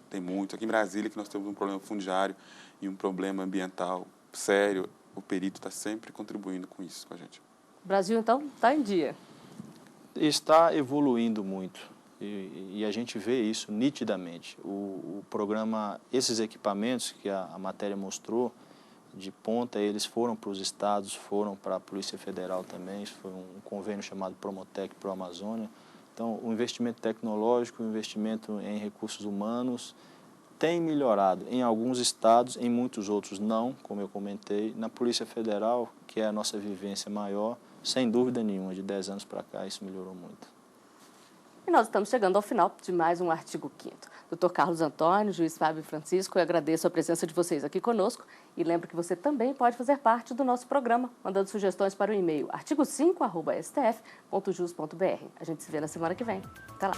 tem muito. Aqui em Brasília, que nós temos um problema fundiário e um problema ambiental sério, o perito está sempre contribuindo com isso com a gente. O Brasil, então, está em dia. Está evoluindo muito e a gente vê isso nitidamente. O programa, esses equipamentos que a matéria mostrou, de ponta, eles foram para os estados, foram para a Polícia Federal também, isso foi um convênio chamado Promotec Pro Amazônia. Então, o investimento tecnológico, o investimento em recursos humanos tem melhorado em alguns estados, em muitos outros não, como eu comentei. Na Polícia Federal, que é a nossa vivência maior, sem dúvida nenhuma, de 10 anos para cá, isso melhorou muito. E nós estamos chegando ao final de mais um Artigo 5º. Dr. Carlos Antônio, juiz Fábio Francisco, eu agradeço a presença de vocês aqui conosco e lembro que você também pode fazer parte do nosso programa, mandando sugestões para o e-mail artigo5@stf.jus.br. A gente se vê na semana que vem. Até lá!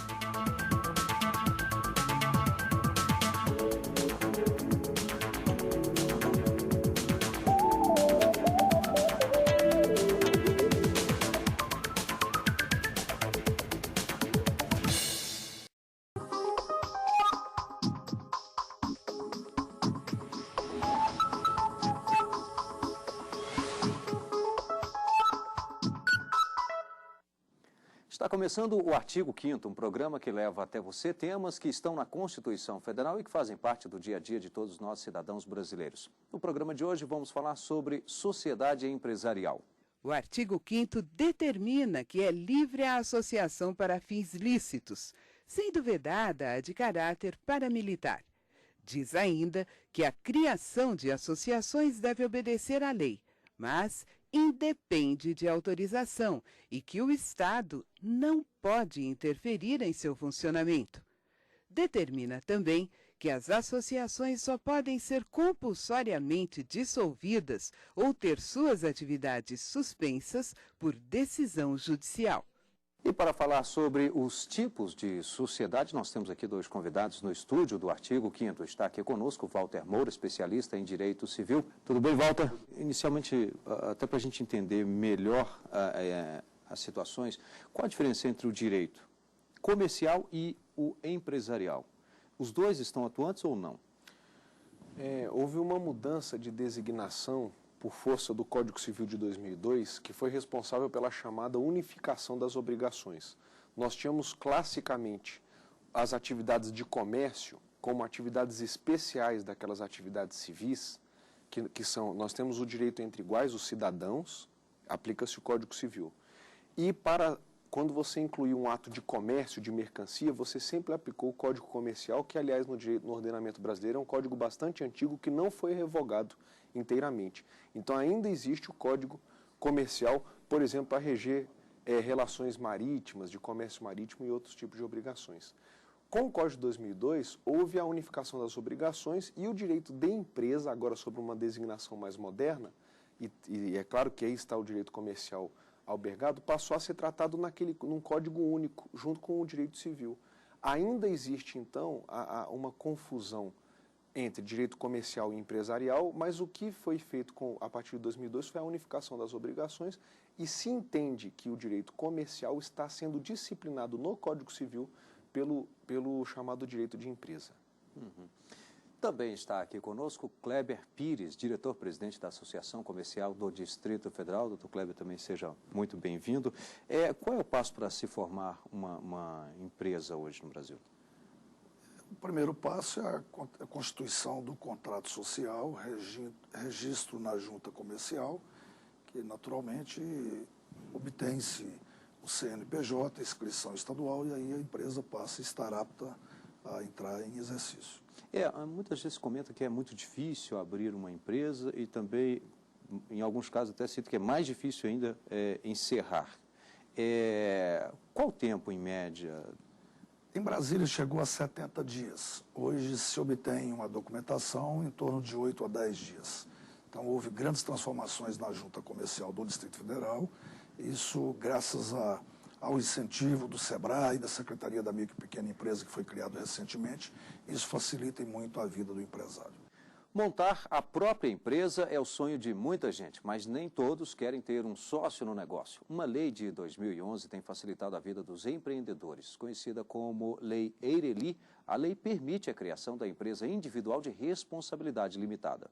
Está começando o Artigo 5º, um programa que leva até você temas que estão na Constituição Federal e que fazem parte do dia a dia de todos nós cidadãos brasileiros. No programa de hoje vamos falar sobre sociedade empresarial. O artigo 5º determina que é livre a associação para fins lícitos, sendo vedada a de caráter paramilitar. Diz ainda que a criação de associações deve obedecer à lei, mas independe de autorização e que o Estado não pode interferir em seu funcionamento. Determina também que as associações só podem ser compulsoriamente dissolvidas ou ter suas atividades suspensas por decisão judicial. E para falar sobre os tipos de sociedade, nós temos aqui dois convidados no estúdio do Artigo 5º. Está aqui conosco Walter Moura, especialista em Direito Civil. Tudo bem, Walter? Inicialmente, até para a gente entender melhor as situações, qual a diferença entre o direito comercial e o empresarial? Os dois estão atuantes ou não? Houve uma mudança de designação por força do Código Civil de 2002, que foi responsável pela chamada unificação das obrigações. Nós tínhamos classicamente as atividades de comércio como atividades especiais daquelas atividades civis, que são, nós temos o direito entre iguais, os cidadãos, aplica-se o Código Civil. E quando você incluiu um ato de comércio, de mercancia, você sempre aplicou o Código Comercial, que, aliás, no ordenamento brasileiro é um código bastante antigo que não foi revogado inteiramente. Então, ainda existe o Código Comercial, por exemplo, para reger relações marítimas, de comércio marítimo e outros tipos de obrigações. Com o Código de 2002, houve a unificação das obrigações e o direito de empresa, agora sob uma designação mais moderna, e é claro que aí está o direito comercial albergado, passou a ser tratado num código único, junto com o direito civil. Ainda existe, então, uma confusão entre direito comercial e empresarial, mas o que foi feito a partir de 2002 foi a unificação das obrigações e se entende que o direito comercial está sendo disciplinado no Código Civil pelo chamado direito de empresa. Uhum. Também está aqui conosco Kleber Pires, diretor-presidente da Associação Comercial do Distrito Federal. Doutor Kleber, também seja muito bem-vindo. Qual é o passo para se formar uma empresa hoje no Brasil? O primeiro passo é a constituição do contrato social, registro na junta comercial, que naturalmente obtém-se o CNPJ, a inscrição estadual, e aí a empresa passa a estar apta a entrar em exercício. Muitas vezes comenta que é muito difícil abrir uma empresa e também, em alguns casos, até sinto que é mais difícil ainda encerrar. Qual o tempo, em média? Em Brasília chegou a 70 dias. Hoje se obtém uma documentação em torno de 8 a 10 dias. Então houve grandes transformações na junta comercial do Distrito Federal. Isso graças ao incentivo do SEBRAE, da Secretaria da Micro e Pequena Empresa, que foi criado recentemente. Isso facilita muito a vida do empresário. Montar a própria empresa é o sonho de muita gente, mas nem todos querem ter um sócio no negócio. Uma lei de 2011 tem facilitado a vida dos empreendedores. Conhecida como Lei Eireli, a lei permite a criação da empresa individual de responsabilidade limitada.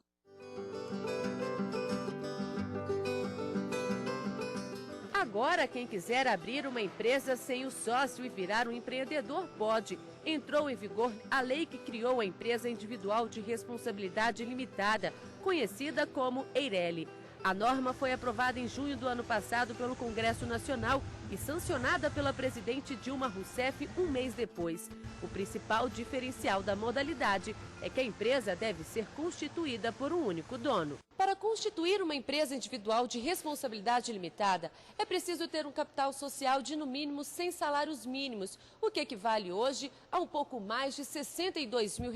Agora, quem quiser abrir uma empresa sem o sócio e virar um empreendedor pode. Entrou em vigor a lei que criou a empresa individual de responsabilidade limitada, conhecida como Eireli. A norma foi aprovada em junho do ano passado pelo Congresso Nacional e sancionada pela presidente Dilma Rousseff um mês depois. O principal diferencial da modalidade é que a empresa deve ser constituída por um único dono. Para constituir uma empresa individual de responsabilidade limitada, é preciso ter um capital social de no mínimo 100 salários mínimos, o que equivale hoje a um pouco mais de R$ 62 mil.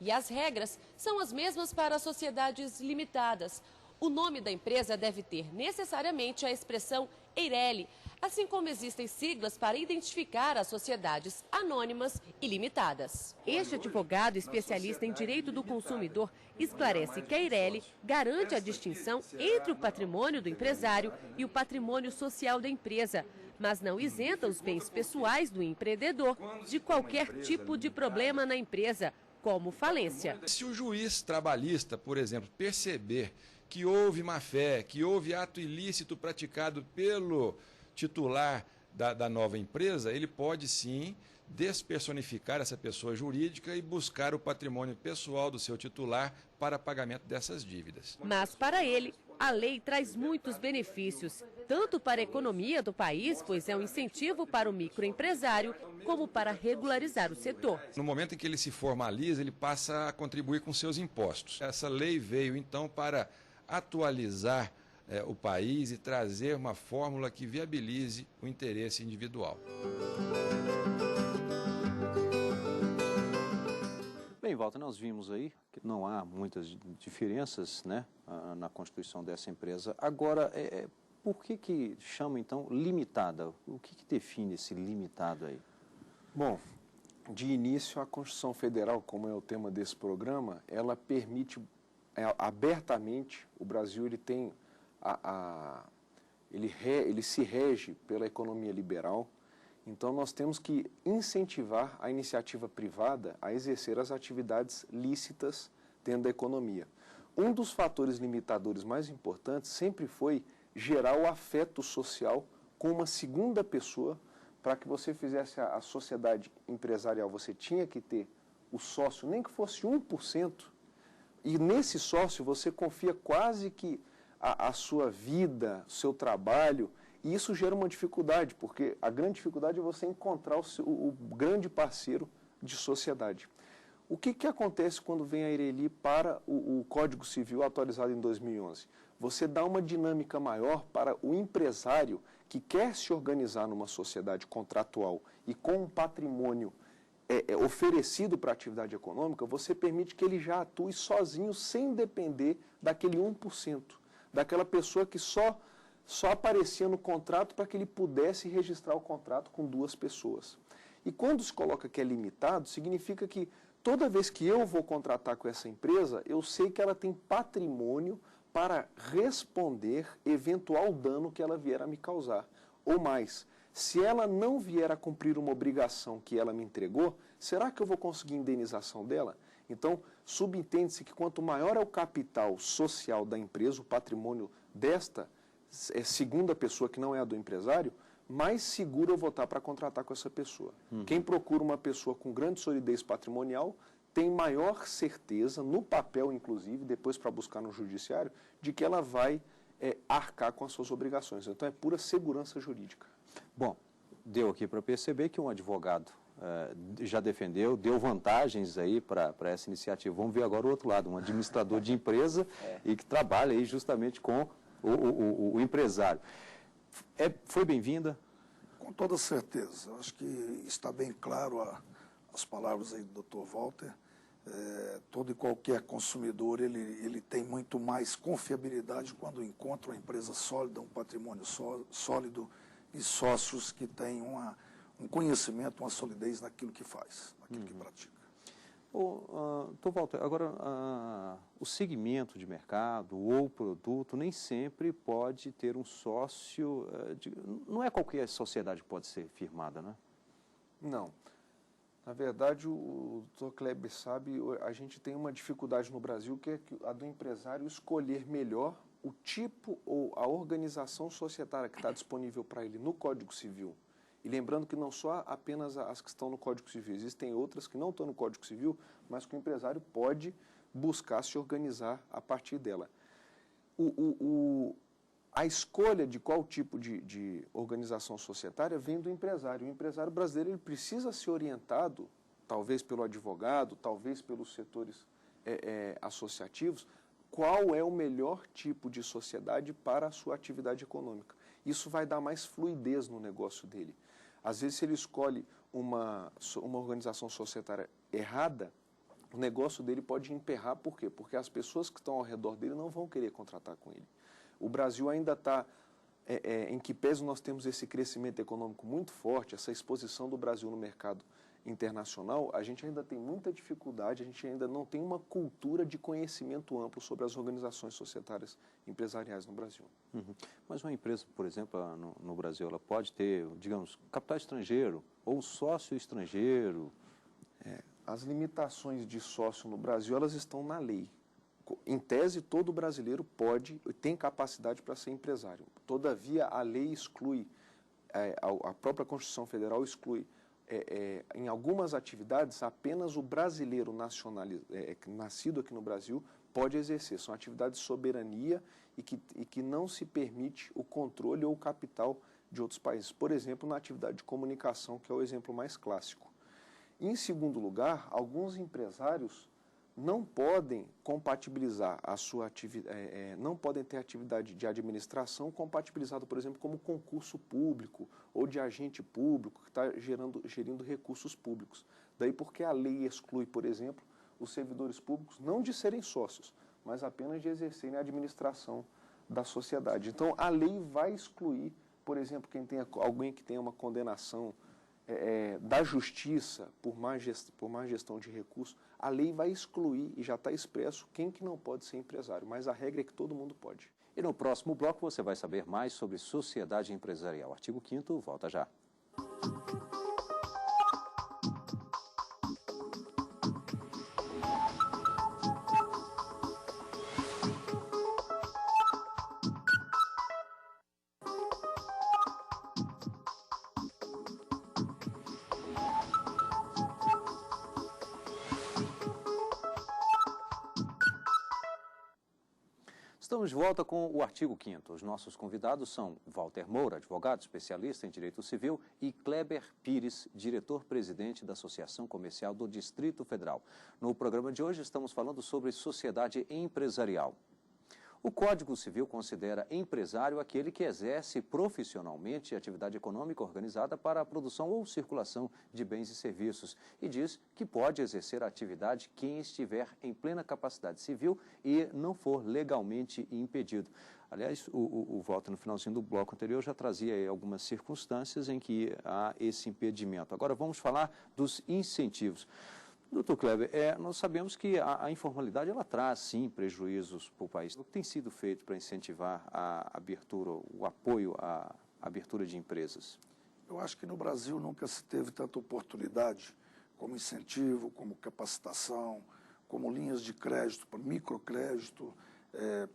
E as regras são as mesmas para as sociedades limitadas. O nome da empresa deve ter necessariamente a expressão Eireli, assim como existem siglas para identificar as sociedades anônimas e limitadas. Este advogado especialista em direito do consumidor esclarece que a Eireli garante a distinção entre o patrimônio do empresário e o patrimônio social da empresa, mas não isenta os bens pessoais do empreendedor de qualquer tipo de problema na empresa, como falência. Se o juiz trabalhista, por exemplo, perceber que houve má-fé, que houve ato ilícito praticado pelo titular da nova empresa, ele pode sim despersonificar essa pessoa jurídica e buscar o patrimônio pessoal do seu titular para pagamento dessas dívidas. Mas para ele, a lei traz muitos benefícios, tanto para a economia do país, pois é um incentivo para o microempresário, como para regularizar o setor. No momento em que ele se formaliza, ele passa a contribuir com seus impostos. Essa lei veio então para atualizar o país e trazer uma fórmula que viabilize o interesse individual. Bem, Walter, nós vimos aí que não há muitas diferenças, né, na constituição dessa empresa. Agora, por que chama, então, limitada? O que define esse limitado aí? Bom, de início, a Constituição Federal, como é o tema desse programa, ela permite abertamente, o Brasil ele tem ele se rege pela economia liberal. Então, nós temos que incentivar a iniciativa privada a exercer as atividades lícitas dentro da economia. Um dos fatores limitadores mais importantes sempre foi gerar o afeto social com uma segunda pessoa. Para que você fizesse a sociedade empresarial, você tinha que ter o sócio, nem que fosse 1%, e nesse sócio você confia quase que a sua vida, o seu trabalho. E isso gera uma dificuldade, porque a grande dificuldade é você encontrar o grande parceiro de sociedade. O que acontece quando vem a Ireli para o Código Civil atualizado em 2011? Você dá uma dinâmica maior para o empresário que quer se organizar numa sociedade contratual e com um patrimônio oferecido para a atividade econômica, você permite que ele já atue sozinho, sem depender daquele 1%, daquela pessoa que só aparecia no contrato para que ele pudesse registrar o contrato com duas pessoas. E quando se coloca que é limitado, significa que toda vez que eu vou contratar com essa empresa, eu sei que ela tem patrimônio para responder eventual dano que ela vier a me causar. Ou mais, se ela não vier a cumprir uma obrigação que ela me entregou, será que eu vou conseguir indenização dela? Então, subentende-se que quanto maior é o capital social da empresa, o patrimônio desta segunda pessoa que não é a do empresário, mais seguro eu vou estar para contratar com essa pessoa. Quem procura uma pessoa com grande solidez patrimonial tem maior certeza, no papel inclusive, depois para buscar no judiciário, de que ela vai arcar com as suas obrigações. Então é pura segurança jurídica. Bom, deu aqui para perceber que um advogado já defendeu, deu vantagens aí para essa iniciativa. Vamos ver agora o outro lado, um administrador de empresa e que trabalha aí justamente com o empresário. Foi bem-vinda? Com toda certeza. Acho que está bem claro as palavras aí do Dr. Walter. Todo e qualquer consumidor ele tem muito mais confiabilidade quando encontra uma empresa sólida, um patrimônio sólido e sócios que têm um conhecimento, uma solidez naquilo que faz, naquilo que pratica. Dr. Walter, agora o segmento de mercado ou produto nem sempre pode ter um sócio, não é qualquer sociedade que pode ser firmada, né? Não. Na verdade, o Dr. Kleber sabe, a gente tem uma dificuldade no Brasil que é a do empresário escolher melhor o tipo ou a organização societária que está disponível para ele no Código Civil. E lembrando que não só apenas as que estão no Código Civil, existem outras que não estão no Código Civil, mas que o empresário pode buscar se organizar a partir dela. A escolha de qual tipo de organização societária vem do empresário. O empresário brasileiro ele precisa ser orientado, talvez pelo advogado, talvez pelos setores associativos, qual é o melhor tipo de sociedade para a sua atividade econômica. Isso vai dar mais fluidez no negócio dele. Às vezes, se ele escolhe uma organização societária errada, o negócio dele pode emperrar. Por quê? Porque as pessoas que estão ao redor dele não vão querer contratar com ele. O Brasil ainda está, em que pese nós temos esse crescimento econômico muito forte, essa exposição do Brasil no mercado internacional, a gente ainda tem muita dificuldade, a gente ainda não tem uma cultura de conhecimento amplo sobre as organizações societárias empresariais no Brasil. Mas uma empresa, por exemplo, no Brasil, ela pode ter, digamos, capital estrangeiro ou sócio estrangeiro? As limitações de sócio no Brasil, elas estão na lei. Em tese, todo brasileiro tem capacidade para ser empresário. Todavia, a lei exclui, a própria Constituição Federal exclui, em algumas atividades, apenas o brasileiro nascido aqui no Brasil pode exercer. São atividades de soberania e que não se permite o controle ou o capital de outros países. Por exemplo, na atividade de comunicação, que é o exemplo mais clássico. Em segundo lugar, alguns empresários não podem compatibilizar a sua atividade, não podem ter atividade de administração compatibilizada, por exemplo, como concurso público ou de agente público que está gerindo recursos públicos. Daí porque a lei exclui, por exemplo, os servidores públicos não de serem sócios, mas apenas de exercerem a administração da sociedade. Então, a lei vai excluir, por exemplo, alguém que tenha uma condenação da justiça por má gestão de recursos, a lei vai excluir, e já está expresso, quem que não pode ser empresário, mas a regra é que todo mundo pode. E no próximo bloco você vai saber mais sobre sociedade empresarial. Artigo 5º, volta já. Estamos de volta com o artigo 5º. Os nossos convidados são Walter Moura, advogado especialista em direito civil, e Kleber Pires, diretor-presidente da Associação Comercial do Distrito Federal. No programa de hoje estamos falando sobre sociedade empresarial. O Código Civil considera empresário aquele que exerce profissionalmente atividade econômica organizada para a produção ou circulação de bens e serviços e diz que pode exercer a atividade quem estiver em plena capacidade civil e não for legalmente impedido. Aliás, o Walter, no finalzinho do bloco anterior, já trazia aí algumas circunstâncias em que há esse impedimento. Agora vamos falar dos incentivos. Doutor Kleber, nós sabemos que a informalidade ela traz, sim, prejuízos para o país. O que tem sido feito para incentivar a abertura, o apoio à abertura de empresas? Eu acho que no Brasil nunca se teve tanta oportunidade como incentivo, como capacitação, como linhas de crédito, para microcrédito,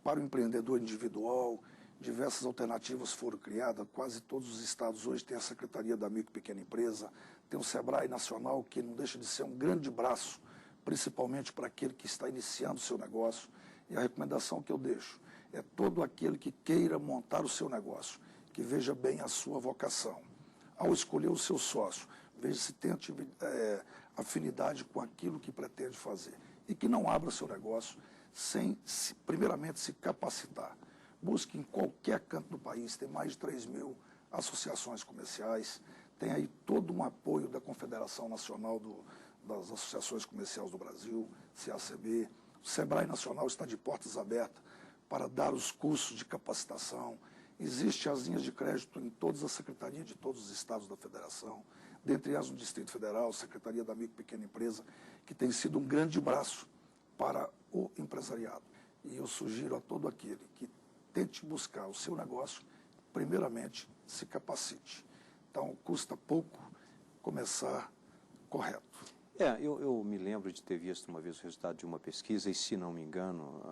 para o empreendedor individual. Diversas alternativas foram criadas, quase todos os estados hoje têm a Secretaria da Micro e Pequena Empresa, tem o SEBRAE Nacional, que não deixa de ser um grande braço, principalmente para aquele que está iniciando o seu negócio. E a recomendação que eu deixo é todo aquele que queira montar o seu negócio, que veja bem a sua vocação. Ao escolher o seu sócio, veja se tem afinidade com aquilo que pretende fazer e que não abra seu negócio sem, primeiramente, se capacitar. Busque em qualquer canto do país, tem mais de 3.000 associações comerciais, tem aí todo um apoio da Confederação Nacional das Associações Comerciais do Brasil, CACB. O SEBRAE Nacional está de portas abertas para dar os cursos de capacitação. Existem as linhas de crédito em todas as secretarias de todos os estados da federação, dentre elas no Distrito Federal, Secretaria da Micro e Pequena Empresa, que tem sido um grande braço para o empresariado. E eu sugiro a todo aquele que tente buscar o seu negócio, primeiramente, se capacite. Então, custa pouco começar correto. Eu me lembro de ter visto uma vez o resultado de uma pesquisa, e se não me engano,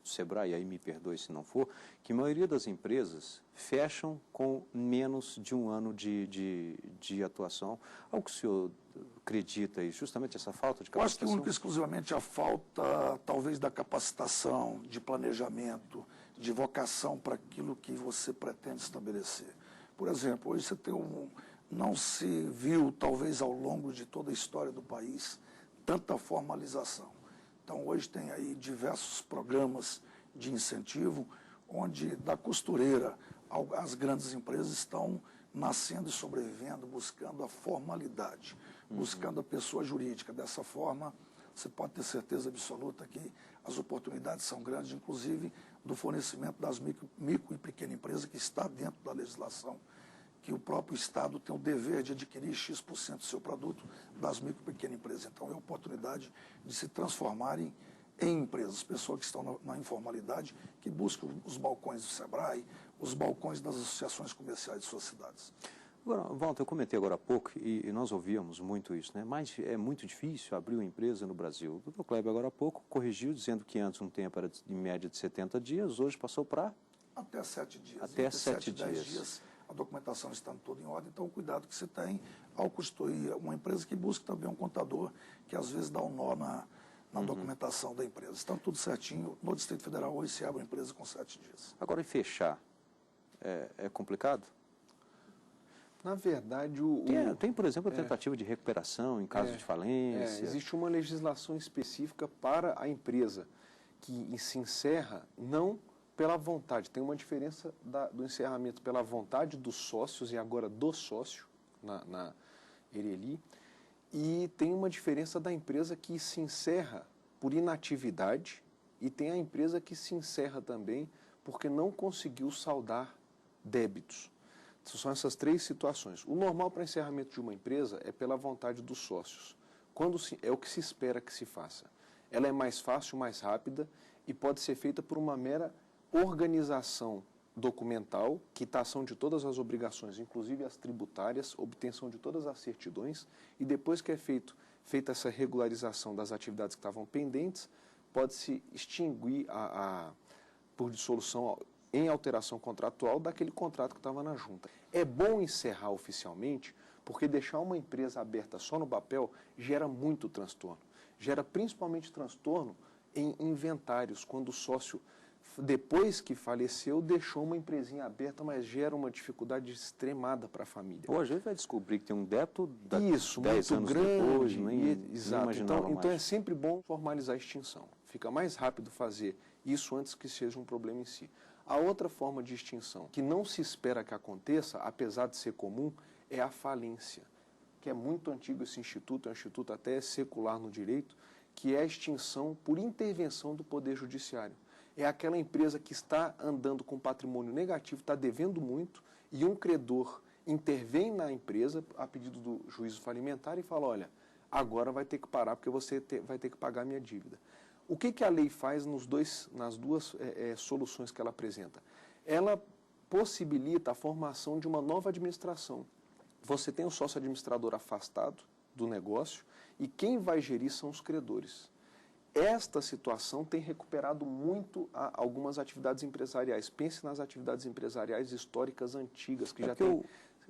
do SEBRAE, aí me perdoe se não for, que a maioria das empresas fecham com menos de um ano de atuação. Algo que o senhor acredita aí, justamente essa falta de capacitação? Eu acho que única e exclusivamente a falta, talvez, da capacitação, de planejamento, de vocação para aquilo que você pretende estabelecer. Por exemplo, hoje você tem não se viu, talvez ao longo de toda a história do país, tanta formalização. Então, hoje tem aí diversos programas de incentivo, onde da costureira as grandes empresas estão nascendo e sobrevivendo, buscando a formalidade, buscando a pessoa jurídica. Dessa forma, você pode ter certeza absoluta que as oportunidades são grandes, inclusive do fornecimento das micro e pequena empresa, que está dentro da legislação, que o próprio Estado tem o dever de adquirir X% do seu produto das micro e pequena empresa. Então, é a oportunidade de se transformarem em empresas, pessoas que estão na informalidade, que buscam os balcões do SEBRAE, os balcões das associações comerciais de suas cidades. Agora, Walter, eu comentei agora há pouco, e nós ouvíamos muito isso, né? Mas é muito difícil abrir uma empresa no Brasil. O Dr. Kleber, agora há pouco, corrigiu, dizendo que antes um tempo era em média de 70 dias, hoje passou para? Até 7 dias. Até 7 dias. 10 dias. A documentação estando toda em ordem, então o cuidado que você tem ao constituir uma empresa, que busca também um contador, que às vezes dá um nó na documentação da empresa. Está tudo certinho. No Distrito Federal hoje se abre uma empresa com 7 dias. Agora, e fechar? É complicado? Na verdade, Tem, por exemplo, a tentativa de recuperação em caso de falência. Existe uma legislação específica para a empresa, que se encerra não pela vontade. Tem uma diferença do encerramento pela vontade dos sócios e agora do sócio, na Ereli, e tem uma diferença da empresa que se encerra por inatividade e tem a empresa que se encerra também porque não conseguiu saldar débitos. São essas três situações. O normal para encerramento de uma empresa é pela vontade dos sócios. É o que se espera que se faça. Ela é mais fácil, mais rápida e pode ser feita por uma mera organização documental, quitação de todas as obrigações, inclusive as tributárias, obtenção de todas as certidões, e depois que é feita essa regularização das atividades que estavam pendentes, pode-se extinguir por dissolução em alteração contratual daquele contrato que estava na junta. É bom encerrar oficialmente, porque deixar uma empresa aberta só no papel gera muito transtorno. Gera principalmente transtorno em inventários, quando o sócio, depois que faleceu, deixou uma empresinha aberta, mas gera uma dificuldade extremada para a família. Ou a gente vai descobrir que tem um débito 10 anos depois, exato. Então é sempre bom formalizar a extinção. Fica mais rápido fazer isso antes que seja um problema em si. A outra forma de extinção, que não se espera que aconteça, apesar de ser comum, é a falência, que é muito antigo esse instituto, é um instituto até secular no direito, que é a extinção por intervenção do Poder Judiciário. É aquela empresa que está andando com patrimônio negativo, está devendo muito, e um credor intervém na empresa a pedido do juízo falimentar e fala, olha, agora vai ter que parar porque você vai ter que pagar a minha dívida. O que a lei faz nas duas soluções que ela apresenta? Ela possibilita a formação de uma nova administração. Você tem o sócio administrador afastado do negócio e quem vai gerir são os credores. Esta situação tem recuperado muito algumas atividades empresariais. Pense nas atividades empresariais históricas antigas, que já tem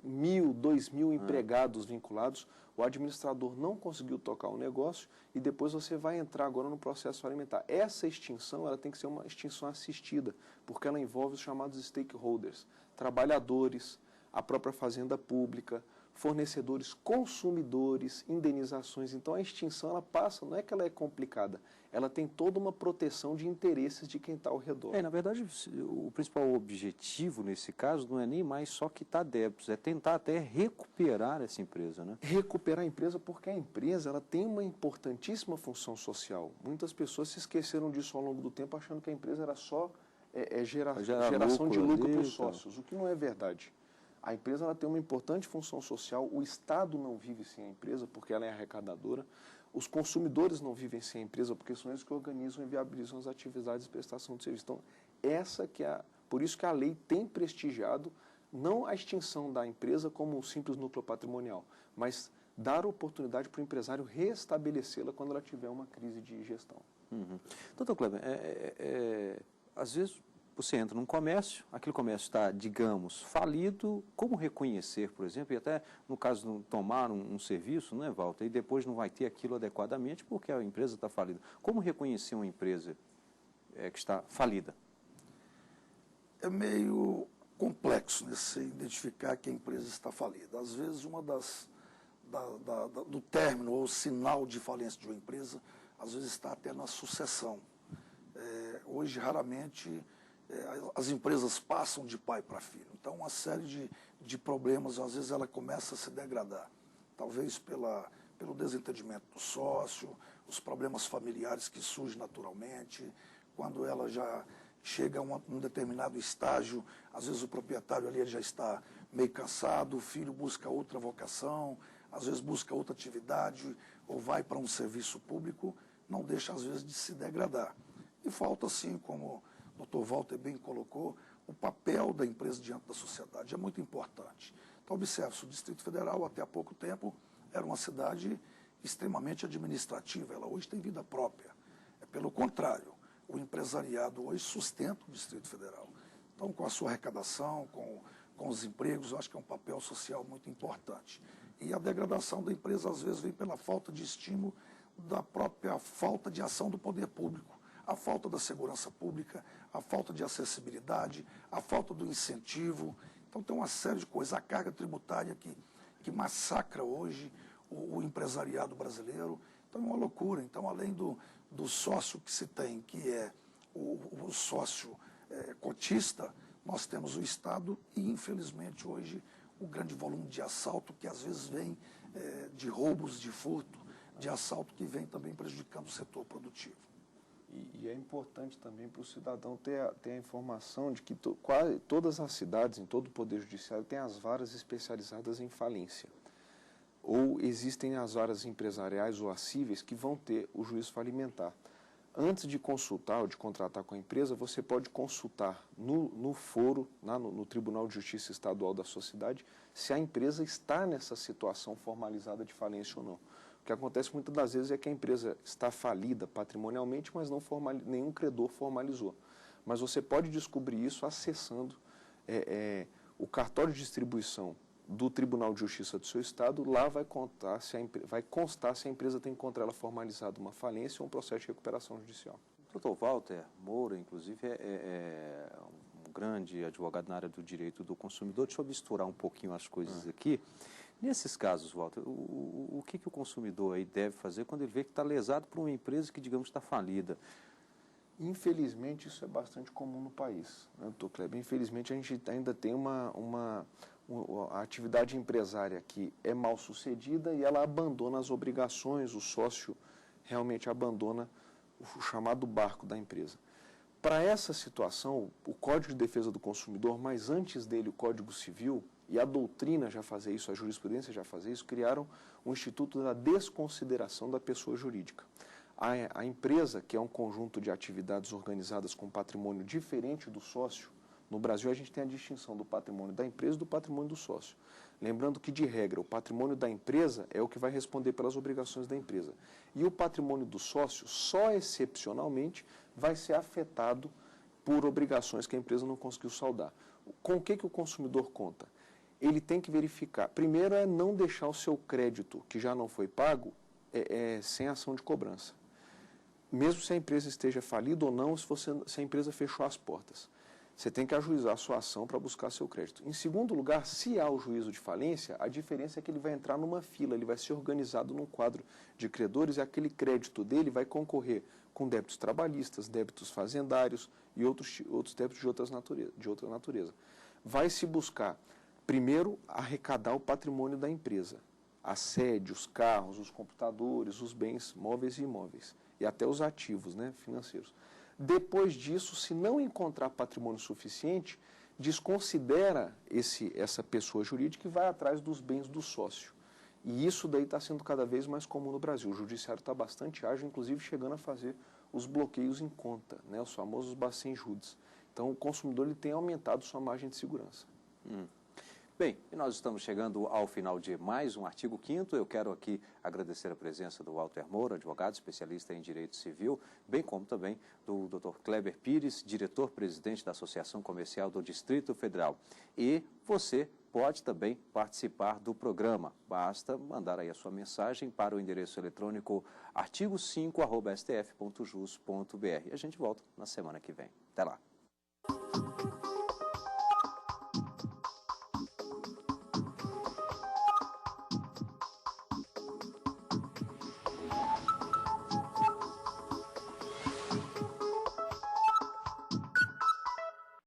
1.000, 2.000 empregados vinculados. O administrador não conseguiu tocar o negócio e depois você vai entrar agora no processo falimentar. Essa extinção ela tem que ser uma extinção assistida, porque ela envolve os chamados stakeholders, trabalhadores, a própria fazenda pública, fornecedores, consumidores, indenizações. Então a extinção ela passa, não é que ela é complicada, ela tem toda uma proteção de interesses de quem está ao redor. Na verdade, o principal objetivo nesse caso não é nem mais só quitar débitos, é tentar até recuperar essa empresa, né? Recuperar a empresa porque a empresa ela tem uma importantíssima função social. Muitas pessoas se esqueceram disso ao longo do tempo, achando que a empresa era só geração de lucro para os sócios, o que não é verdade. A empresa ela tem uma importante função social, o Estado não vive sem a empresa porque ela é arrecadadora, os consumidores não vivem sem a empresa porque são eles que organizam e viabilizam as atividades de prestação de serviço. Então, por isso que a lei tem prestigiado não a extinção da empresa como um simples núcleo patrimonial, mas dar oportunidade para o empresário restabelecê-la quando ela tiver uma crise de gestão. Doutor Kleber, às vezes você entra num comércio, aquele comércio está, digamos, falido, como reconhecer, por exemplo, e até no caso de tomar um serviço, não é, Walter, e depois não vai ter aquilo adequadamente porque a empresa está falida. Como reconhecer uma empresa que está falida? É meio complexo você identificar que a empresa está falida. Às vezes, do término ou sinal de falência de uma empresa, às vezes está até na sucessão. Hoje, raramente, as empresas passam de pai para filho. Então, uma série de problemas, às vezes, ela começa a se degradar. Talvez pelo desentendimento do sócio, os problemas familiares que surgem naturalmente, quando ela já chega a um determinado estágio, às vezes o proprietário ali já está meio cansado, o filho busca outra vocação, às vezes busca outra atividade, ou vai para um serviço público, não deixa, às vezes, de se degradar. E falta, assim, como o Dr. Walter bem colocou, o papel da empresa diante da sociedade é muito importante. Então, observe-se, o Distrito Federal, até há pouco tempo, era uma cidade extremamente administrativa, ela hoje tem vida própria. Pelo contrário, o empresariado hoje sustenta o Distrito Federal. Então, com a sua arrecadação, com os empregos, eu acho que é um papel social muito importante. E a degradação da empresa, às vezes, vem pela falta de estímulo, da própria falta de ação do poder público. A falta da segurança pública, a falta de acessibilidade, a falta do incentivo. Então tem uma série de coisas. A carga tributária que massacra hoje o empresariado brasileiro. Então é uma loucura. Então, além do sócio que se tem, que é o sócio cotista, nós temos o Estado e, infelizmente, hoje, o grande volume de assalto que às vezes vem de roubos, de furto, de assalto que vem também prejudicando o setor produtivo. E é importante também para o cidadão ter a informação de que quase todas as cidades, em todo o Poder Judiciário, têm as varas especializadas em falência. Ou existem as varas empresariais ou acíveis que vão ter o juízo falimentar. Antes de consultar ou de contratar com a empresa, você pode consultar no foro, no Tribunal de Justiça Estadual da sua cidade, se a empresa está nessa situação formalizada de falência ou não. O que acontece muitas das vezes é que a empresa está falida patrimonialmente, mas nenhum credor formalizou. Mas você pode descobrir isso acessando o cartório de distribuição do Tribunal de Justiça do seu estado. Lá vai constar se a empresa tem contra ela formalizado uma falência ou um processo de recuperação judicial. O Dr. Walter Moura, inclusive, é um grande advogado na área do direito do consumidor. Deixa eu misturar um pouquinho as coisas aqui. Nesses casos, Walter, o que o consumidor aí deve fazer quando ele vê que está lesado por uma empresa que, digamos, está falida? Infelizmente, isso é bastante comum no país, né, Dr. Kleber? Infelizmente, a gente ainda tem a atividade empresária que é mal sucedida e ela abandona as obrigações, o sócio realmente abandona o chamado barco da empresa. Para essa situação, o Código de Defesa do Consumidor, mas antes dele o Código Civil, e a doutrina já fazia isso, a jurisprudência já fazia isso, criaram o Instituto da Desconsideração da Pessoa Jurídica. A empresa, que é um conjunto de atividades organizadas com patrimônio diferente do sócio, no Brasil a gente tem a distinção do patrimônio da empresa e do patrimônio do sócio. Lembrando que, de regra, o patrimônio da empresa é o que vai responder pelas obrigações da empresa. E o patrimônio do sócio, só excepcionalmente, vai ser afetado por obrigações que a empresa não conseguiu saldar. Com o que o consumidor conta? Ele tem que verificar. Primeiro é não deixar o seu crédito, que já não foi pago, sem ação de cobrança. Mesmo se a empresa esteja falida ou não, se a empresa fechou as portas. Você tem que ajuizar a sua ação para buscar seu crédito. Em segundo lugar, se há o juízo de falência, a diferença é que ele vai entrar numa fila, ele vai ser organizado num quadro de credores e aquele crédito dele vai concorrer com débitos trabalhistas, débitos fazendários e outros débitos de outra natureza. Vai se buscar, primeiro, arrecadar o patrimônio da empresa. A sede, os carros, os computadores, os bens móveis e imóveis. E até os ativos, né, financeiros. Depois disso, se não encontrar patrimônio suficiente, desconsidera essa pessoa jurídica e vai atrás dos bens do sócio. E isso daí está sendo cada vez mais comum no Brasil. O judiciário está bastante ágil, inclusive chegando a fazer os bloqueios em conta, né, os famosos bacen-judes. Então, o consumidor ele tem aumentado sua margem de segurança. Bem, e nós estamos chegando ao final de mais um Artigo 5º. Eu quero aqui agradecer a presença do Walter Moura, advogado especialista em Direito Civil, bem como também do Dr. Kleber Pires, diretor-presidente da Associação Comercial do Distrito Federal. E você pode também participar do programa. Basta mandar aí a sua mensagem para o endereço eletrônico artigo5@stf.jus.br. A gente volta na semana que vem. Até lá.